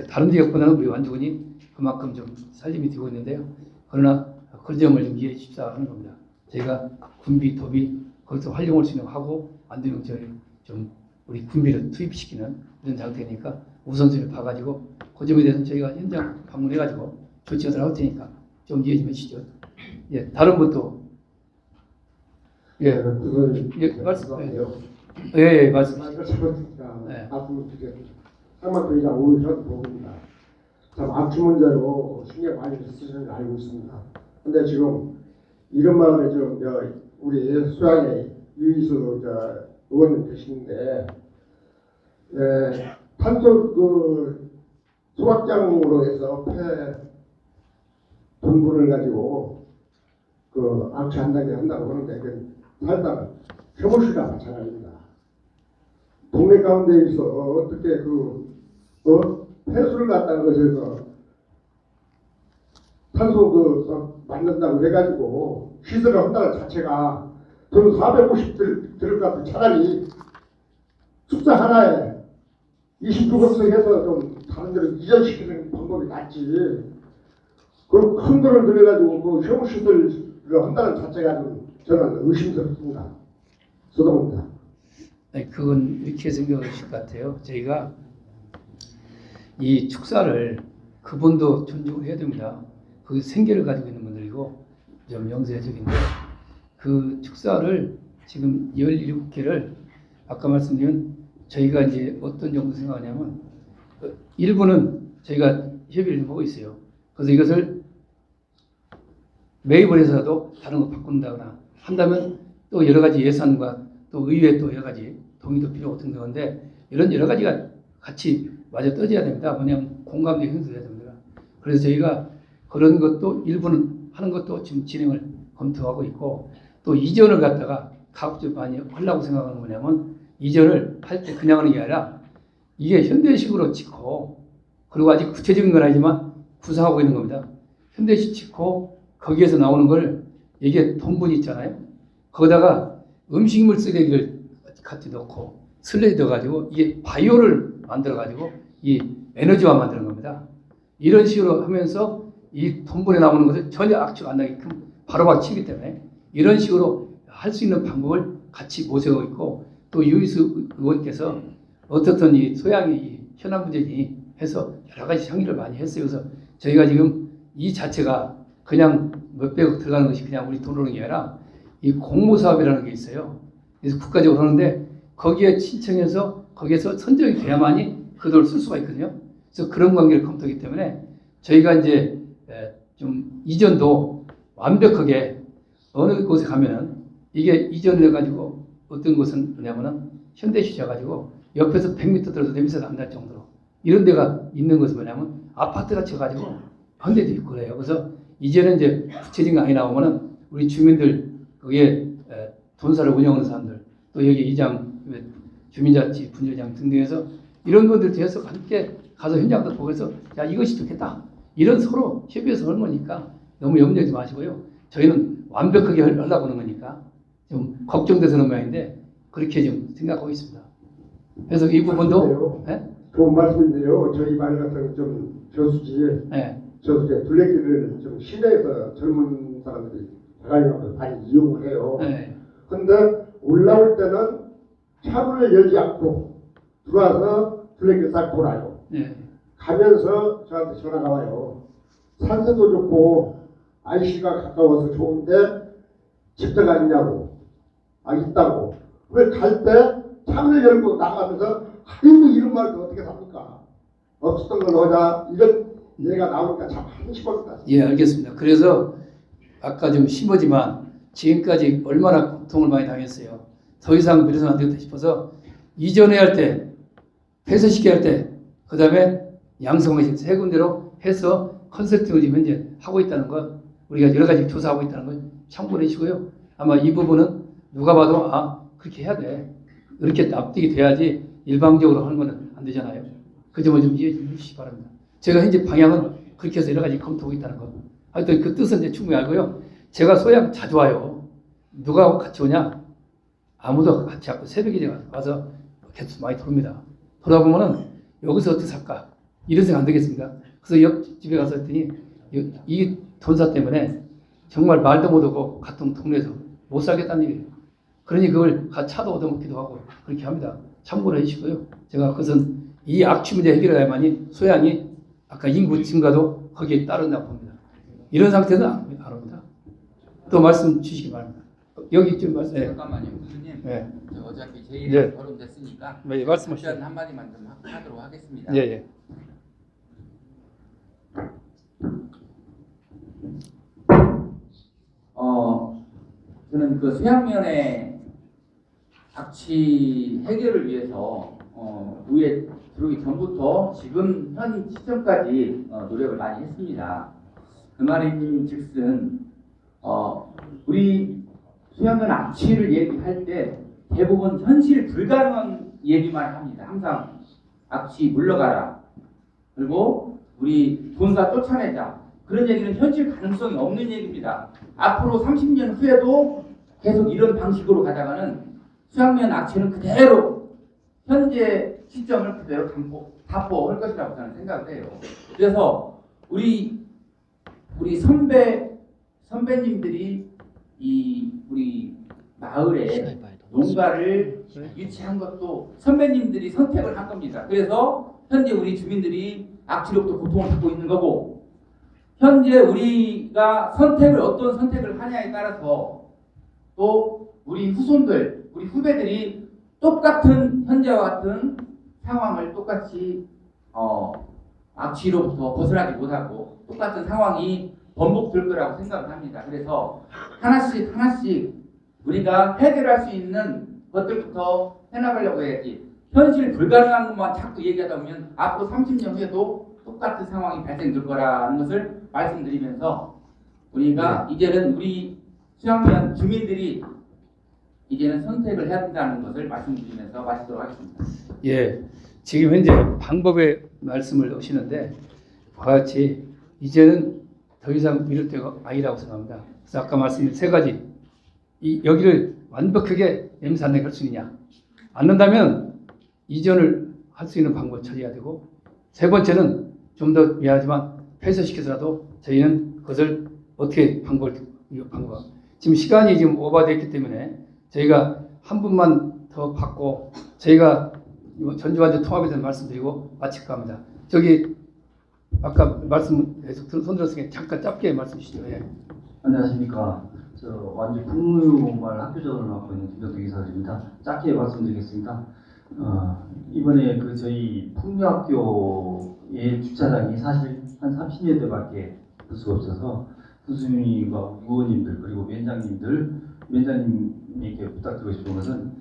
다른 지역보다는 우리 완주군이 그만큼 좀 살림이 되고 있는데요. 그러나 그런 점을 좀 이해해 주십사 하는 겁니다. 저희가 군비, 도비 거기서 활용할 수 있는 거 하고 안 되면 저희 좀 우리 군비를 투입시키는 이런 상태니까 우선순위를 봐가지고 그 점에 대해서는 저희가 현장 방문해가지고 조치가 들어갈 테니까 좀 이해 좀 해주시죠. 예, 다른 것도 예, 말씀해요. 예, 말씀. 네. 앞으로 이제 상막 회의장 오히려 보입니다. 참 악취 문제로 신경 많이 쓰시는 걸 알고 있습니다. 근데 지금 이런 마을에 좀 우리 수양의 유이수 의원님 계시는데 탄소 소각장으로 해서 폐 분분을 가지고 악취 한 단계 한다고 하는데 살다가 혐오시가 마찬가지입니다. 동네 가운데 있어 어떻게 폐수를 갖다가 그래서 탄소 만든다고 해가지고 시설을 한다는 자체가 저는 450 들을 것 같아요. 차라리 숙사 하나에 29억씩 해서 좀 다른 데로 이전시키는 방법이 낫지. 그 큰 돈을 들여가지고 혐오 시설을 한다는 자체가 좀 저는 의심스럽습니다. 소동입니다. 네, 그건 이렇게 생각하실 것 같아요. 저희가 이 축사를 그분도 존중을 해야 됩니다. 그 생계를 가지고 있는 분들이고 좀 영세적인데 그 축사를 지금 17개를 아까 말씀드린 저희가 이제 어떤 정도 생각하냐면 일부는 저희가 협의를 보고 있어요. 그래서 이것을 매입을 해서라도 다른 거 바꾼다거나 한다면 또 여러 가지 예산과 또 의회 또 여러 가지 동의도 필요하고 등등한데 이런 여러 가지가 같이 맞아 떠져야 됩니다. 그냥 공감대 형성해야 됩니다. 그래서 저희가 그런 것도 일부는 하는 것도 지금 진행을 검토하고 있고 또 이전을 갖다가 가급적 많이 하려고 생각하는 뭐냐면 이전을 할 때 그냥 하는 게 아니라 이게 현대식으로 짓고 그리고 아직 구체적인 건 아니지만 구상하고 있는 겁니다. 현대식 짓고 거기에서 나오는 걸 이게 돈분이 있잖아요. 거기다가 음식물 쓰레기를 같이 넣고 슬레이 넣어가지고 이게 바이오를 만들어가지고 이 에너지화 만드는 겁니다. 이런 식으로 하면서 이 돈분에 나오는 것을 전혀 악취가 안 나게끔 바로바로 치기 때문에 이런 식으로 할 수 있는 방법을 같이 모색하고 있고 또 유이수 의원께서 어떻든 이 소양의 이 현안 문제니 해서 여러 가지 상의를 많이 했어요. 그래서 저희가 지금 이 자체가 그냥 몇백억 들어가는 것이 그냥 우리 돈 오는 게 아니라 이 공모사업이라는 게 있어요. 그래서 국가적으로 하는데 거기에 신청해서 거기에서 선정이 돼야만이 그 돈을 쓸 수가 있거든요. 그래서 그런 관계를 검토하기 때문에 저희가 이제 좀 이전도 완벽하게 어느 곳에 가면은 이게 이전을 해가지고 어떤 곳은 뭐냐면은 현대시셔가지고 옆에서 100m 들어서 냄새가 안 날 정도로 이런 데가 있는 것은 뭐냐면 아파트가 쳐가지고 현대도 있고 그래요. 그래서 이제는 이제 구체적인 거 아니 나오면은 우리 주민들 거기에 돈사를 운영하는 사람들 또 여기 이장 주민자치 분회장 등등해서 이런 분들 뒤에서 함께 가서 현장도 보고 해서 야 이것이 좋겠다 이런 서로 협의해서 하는 거니까 너무 염려하지 마시고요. 저희는 완벽하게 하려고 하는 거니까 좀 걱정돼서는 모양인데 그렇게 좀 생각하고 있습니다. 그래서 이 부분도 좋은 말씀인데요. 저희 말 같은 좀 저수지, 저수지 둘레길을 좀 시내에서 젊은 사람들이 자가용으로 많이 이용을 해요. 그런데 올라올 때는 차문을 열지 않고 들어와서 둘레길 싹 돌아요. 가면서 저한테 전화가 와요. 산세도 좋고 IC가 가까워서 좋은데 집터가 있냐고. 있다고. 왜 갈 때 창을 열고 나가면서 아이고 이런 말도 어떻게 삽니까? 없었던 걸 하자 이런 얘기가 나오니까 참 한심합니다. 예, 알겠습니다. 그래서 아까 좀 심하지만 지금까지 얼마나 고통을 많이 당했어요. 더 이상 미뤄서는 안 되겠다 싶어서 이전에 할 때, 폐쇄시키 할 때, 그 다음에 양성을 세 군데로 해서 컨설팅을 지금 현재 하고 있다는 것, 우리가 여러 가지 조사하고 있다는 걸 참고해 주시고요. 아마 이 부분은 누가 봐도 그렇게 해야 돼. 이렇게 납득이 돼야지 일방적으로 하는 건 안 되잖아요. 그 점을 좀 이해해 주시기 바랍니다. 제가 현재 방향은 그렇게 해서 여러 가지 검토하고 있다는 것. 하여튼 그 뜻은 이제 충분히 알고요. 제가 소양 자주 와요. 누가 같이 오냐? 아무도 같이 왔고 새벽에 제가 와서 계속 많이 돌립니다. 돌아보면은 여기서 어떻게 살까? 이런 생각 안 되겠습니까? 그래서 옆집에 가서 했더니 이 돈사 때문에 정말 말도 못하고 같은 동네에서 못 살겠다는 얘기예요. 그러니 그걸 차도 얻어먹기도 하고 그렇게 합니다. 참고를 해주시고요. 제가 그것은 이 악취 문제 해결해야만이 소양이 아까 인구 증가도 거기에 따른다고 봅니다. 이런 상태는 안 합니다. 또 말씀 주시기 바랍니다. 여기 좀 말씀. 잠깐만요, 교수님. 네. 어차피 제 일이 거론됐으니까 네, 말씀하시죠. 한마디만 좀 하도록 하겠습니다. 예. 저는 그 소양면의 악취 해결을 위해서 의회 들어오기 전부터 지금 현 시점까지 노력을 많이 했습니다. 그 말인즉슨 우리 소양면 악취를 얘기할 때 대부분 현실 불가능한 얘기만 합니다. 항상 악취 물러가라. 그리고 우리 본사 쫓아내자. 그런 얘기는 현실 가능성이 없는 얘기입니다. 앞으로 30년 후에도 계속 이런 방식으로 가다가는 수양면 악취는 그대로 현재 시점을 그대로 답보할 것이라고 저는 생각을 해요. 그래서 우리 선배님들이 우리 마을에 농가를 유치한 것도 선배님들이 선택을 한 겁니다. 그래서 현재 우리 주민들이 악취로부터 고통을 받고 있는 거고, 현재 우리가 어떤 선택을 하냐에 따라서 또 우리 후손들, 우리 후배들이 똑같은 현재와 같은 상황을 똑같이 악취로부터 벗어나지 못하고 똑같은 상황이 번복될 거라고 생각을 합니다. 그래서 하나씩 우리가 해결할 수 있는 것들부터 해나가려고 해야지, 현실 불가능한 것만 자꾸 얘기하다 보면 앞으로 30년 후에도 똑같은 상황이 발생될 거라는 것을 말씀드리면서, 우리가 이제는 우리 수양면 주민들이 이제는 선택을 해야 된다는 것을 말씀드리면서 마치도록 하겠습니다. 예, 지금 현재 방법의 말씀을 하시는데 그와 같이 이제는 더 이상 미룰 때가 아니라고 생각합니다. 그래서 아까 말씀드린 세 가지, 여기를 완벽하게 염산하게 할 수 있느냐, 않는다면 이전을 할 수 있는 방법을 찾아야 되고, 세 번째는 좀 더 미안하지만 폐쇄시켜서라도 저희는 그것을 어떻게 방법 지금 시간이 지금 오버됐기 때문에 저희가 한 분만 더 받고 저희가 전주환자 통합에 대해서 말씀드리고 마칠까 합니다. 저기 아까 말씀 계속 손 들었으니까 잠깐 짧게 말씀 주시죠. 예. 안녕하십니까. 저 완주 풍류공발 학교장을 맡고 있는 김정태 기사입니다. 짧게 말씀드리겠습니다. 이번에 그 저희 풍류학교의 주차장이 사실 한 30년대밖에 볼 수가 없어서 교수님과 의원님들 그리고 위원장님께 부탁드리고 싶은 것은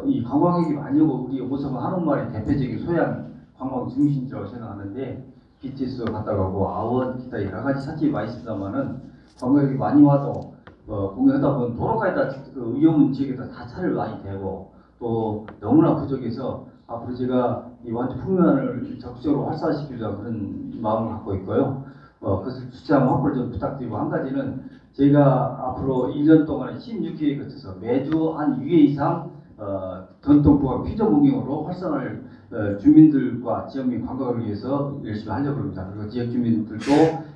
이 관광객이 많이 오고 우리 오성 한옥마을의 대표적인 소양 관광 중심지라고 생각하는데, BTS 갔다 가고 아원 기타 여러 가지 사진이 많이 있습니다만은 관광객이 많이 와도 공연하다 보면 도로가에다 위험 지역에다 다 차를 많이 대고 또 너무나 부족해서 앞으로 제가 이 완주 풍면을 적극적으로 활성화시키자 그런 마음을 갖고 있고요. 그래서 주차장 확보를 좀 부탁드리고, 한 가지는 저희가 앞으로 1년 동안에 16회에 거쳐서 매주 한 2회 이상 전통부와 피조 문경으로 활성화를 주민들과 지역 및 관광을 위해서 열심히 하려고 합니다. 그리고 지역 주민들도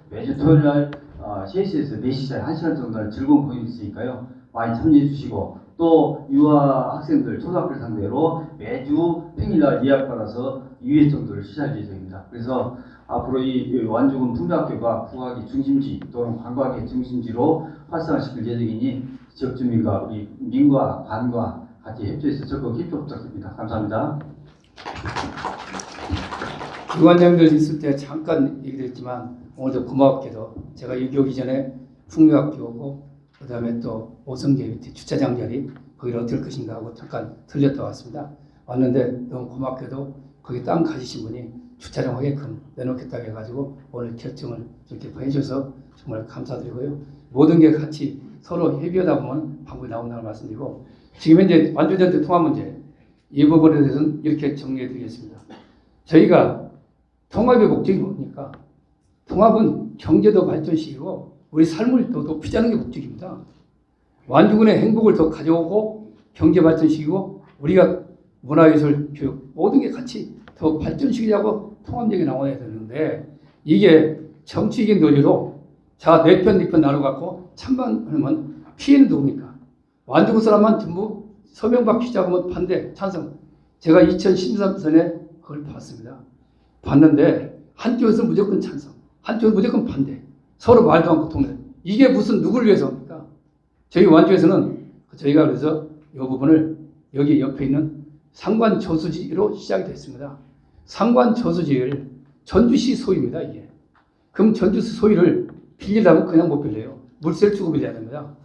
매주 토요일날 3시에서 4시 사이 1시간 정도는 즐거운 공연이 있으니까요. 많이 참여해 주시고, 또 유아 학생들 초등학교 상대로 매주 평일날 예약받아서 2회 정도를 시작할 예정입니다. 그래서 앞으로 이 완주군 풍류학교가 국악의 중심지 또는 관광의 중심지로 활성화시킬 예정이니 지역 주민과 우리 민과 관과 같이 협조해서 적극 협조 부탁드립니다. 감사합니다. 유관장들 있을 때 잠깐 얘기했지만 오늘도 고맙게도 제가 여기 오기 전에 풍류학교 오고 그 다음에 또 오성계 밑에 주차장 자리 거기를 어떻게 할 것인가 하고 잠깐 들렸다 왔습니다. 왔는데 너무 고맙게도 거기 땅 가지신 분이 주차장하게끔 내놓겠다고 해가지고 오늘 결정을 이렇게 해주셔서 정말 감사드리고요. 모든 게 같이 서로 협의하다 보면 방법이 나온다는 말씀드리고, 지금 현재 완주전체 통합 문제 이 부분에 대해서는 이렇게 정리해 드리겠습니다. 저희가 통합의 목적이 뭡니까? 통합은 경제도 발전시키고 우리 삶을 더 높이자는 게 목적입니다. 완주군의 행복을 더 가져오고 경제 발전시키고 우리가 문화예술, 교육 모든 게 같이 더 발전시키자고 통합력이 나와야 되는데, 이게 정치적인 논리로 자 내 편 네 편 나눠갖고 찬반하면 피해는 누굽니까? 완주군 사람만 전부 서명받히자고 하면 반대, 찬성. 제가 2013년에 그걸 봤습니다. 봤는데 한쪽에서는 무조건 찬성, 한쪽은 무조건 반대. 서로 말도 않고 통해. 이게 무슨 누구를 위해서입니까? 저희 완주에서는 저희가 그래서 이 부분을 여기 옆에 있는 상관 저수지로 시작이 됐습니다. 상관 저수지를 전주시 소유입니다. 이게. 그럼 전주시 소유를 빌리려면 그냥 못 빌려요. 물세를 주고 빌려야 됩니다.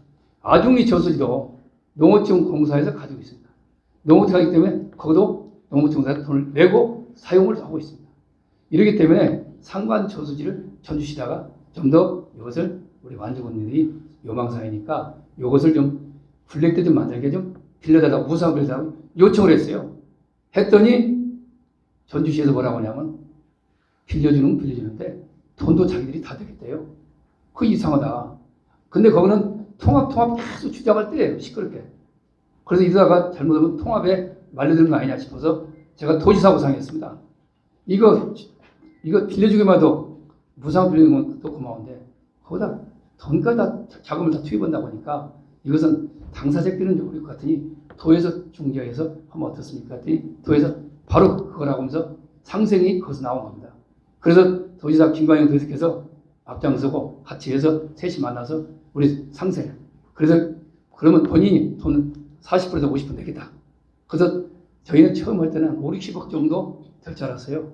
아중리 저수지도 농어촌공사에서 가지고 있습니다. 농어촌 하기 때문에 거기도 농어촌공사에서 돈을 내고 사용을 하고 있습니다. 이렇기 때문에 상관 저수지를 전주시다가 좀 더 이것을 우리 완주군들이 요망사이니까 이것을 좀 블랙대 좀 만들게 좀 빌려달라고, 무상 빌려달라고 요청을 했어요. 했더니 전주시에서 뭐라고 하냐면 빌려주는 건 빌려주는데 돈도 자기들이 다 되겠대요. 그거 이상하다. 근데 거기는 통합 계속 주장할 때예요. 시끄럽게. 그래서 이러다가 잘못하면 통합에 말려드는 거 아니냐 싶어서 제가 도지사하고 상의했습니다. 이거 빌려주기만 해도 무상 빌려주는 것도 고마운데 거기다 돈과 다 자금을 다 투입한다고 하니까 이것은 당사자끼리는 좋을 것 같으니 도에서 중재해서 하면 어떻습니까? 했더니 도에서 바로 그거라고 하면서 상생이 거기서 나온 겁니다. 그래서 도지사 김광영 도지사께서 앞장서고 같이 해서 셋이 만나서 우리 상생. 그래서 그러면 본인이 돈 40%에서 50% 내겠다. 그래서 저희는 처음 할 때는 5, 60억 정도 될 줄 알았어요.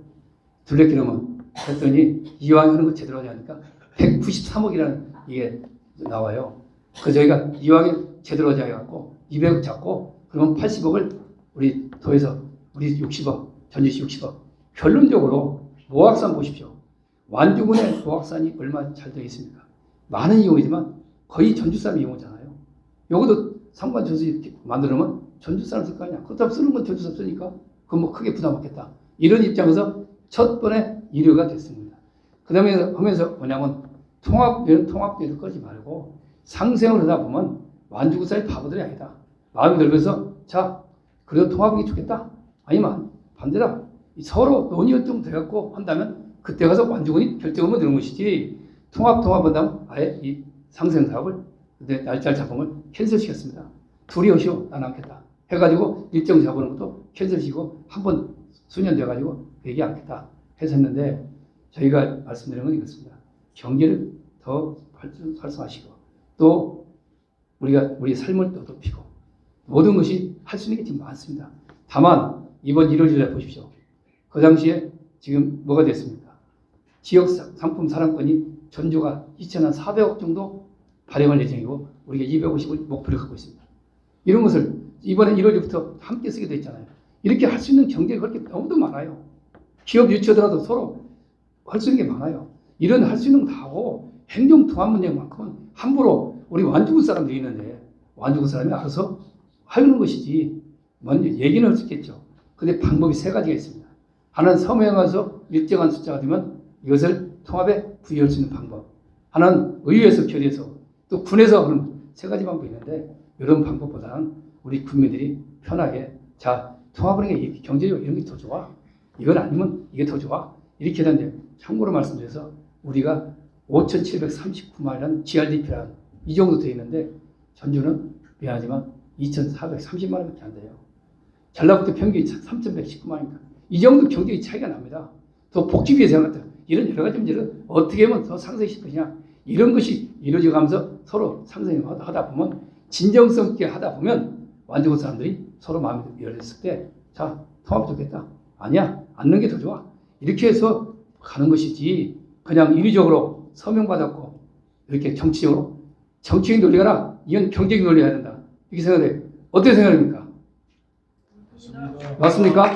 둘레길하면. 했더니 이왕 하는 거 제대로 하자니까 193억이라는 이게 나와요. 그래서 저희가 이왕에 제대로 하자 해갖고 200억 잡고 그러면 80억을 우리 도에서 우리 60억, 전주시 60억. 결론적으로 모악산 보십시오. 완주군의 모악산이 얼마나 잘 되어 있습니까? 많은 이용이지만 거의 전주 사람이 이용하잖아요. 요것도 상관 전수 이렇게 만들면 전주 사람 쓸 거 아니야. 그렇다면 쓰는 건 전주 사람 쓰니까 그건 뭐 크게 부담 없겠다. 이런 입장에서 첫 번에 1위가 됐습니다. 그 다음에 하면서 뭐냐면 통합되는 거지 말고 상생을 하다 보면 완주군 사람이 바보들이 아니다. 마음이 들면서 자 그래도 통합이 좋겠다. 아니면 반대다. 서로 논의가 좀 돼갖고 한다면 그때 가서 완주군이 결정하면 되는 것이지 통합한다면 아예 이 상생 사업을 그때 날짜를 잡으면 캔슬시켰습니다. 둘이 오시오 난 않겠다 해가지고 일정 잡아놓은 것도 캔슬시키고 한 번 수년 돼가지고 얘기 않겠다 해서 했는데 저희가 말씀드리는 건 이렇습니다. 경제를 더 활성화시키고 또 우리 삶을 더 높이고 모든 것이 할 수 있는 게 지금 많습니다. 다만 이번 1월 1일에 보십시오. 그 당시에 지금 뭐가 됐습니까? 지역 상품 사랑권이 전주가 2,400억 정도 발행할 예정이고 우리가 250을 목표를 갖고 있습니다. 이런 것을 이번에 1월 1일부터 함께 쓰게 됐잖아요. 이렇게 할 수 있는 경제가 그렇게 너무도 많아요. 기업 유치하더라도 서로 할 수 있는 게 많아요. 이런 할 수 있는 거 다 하고 행정 통합 문제만큼은 함부로 우리 완주군 사람들이 있는데 완주군 사람이 알아서 하는 것이지 먼저 얘기는 할 수 있겠죠. 근데 방법이 세 가지가 있습니다. 하나는 서명해서 일정한 숫자가 되면 이것을 통합에 부여할 수 있는 방법. 하나는 의회에서 결의해서 또 군에서 하는 세 가지 방법이 있는데 이런 방법보다는 우리 국민들이 편하게 자 통합하는 게 경제적으로 이런 게 더 좋아. 이건 아니면 이게 더 좋아. 이렇게 되는데 참고로 말씀드려서 우리가 5,739만이라는 GRDP라는 이 정도 되어 있는데 전주는 미안하지만 2,430만 원밖에 안 돼요. 전라북도 평균이 3,119만입니다. 이 정도 경제의 차이가 납니다. 더 복지비에 생각해요. 이런 여러 가지 문제를 어떻게 하면 더 상승시킬 것이냐. 이런 것이 이루어져 가면서 서로 상승하다 보면 진정성 있게 하다 보면 완주군 사람들이 서로 마음이 열렸을 때 자 통합 좋겠다. 아니야. 앉는 게 더 좋아. 이렇게 해서 가는 것이지 그냥 인위적으로 서명받았고 이렇게 정치적으로 정치적인 논리가 아니라 이건 경제적인 논리가 해야 된다. 이렇게 생각해. 어떻게 생각합니까? 맞습니까?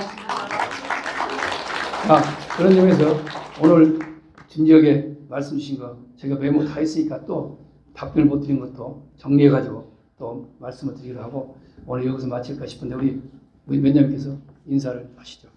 그런 점에서 오늘 진지하게 말씀 주신 거 제가 메모 다 했으니까 또 답변을 못 드린 것도 정리해가지고 또 말씀을 드리기로 하고 오늘 여기서 마칠까 싶은데 우리 위원장님께서 인사를 하시죠.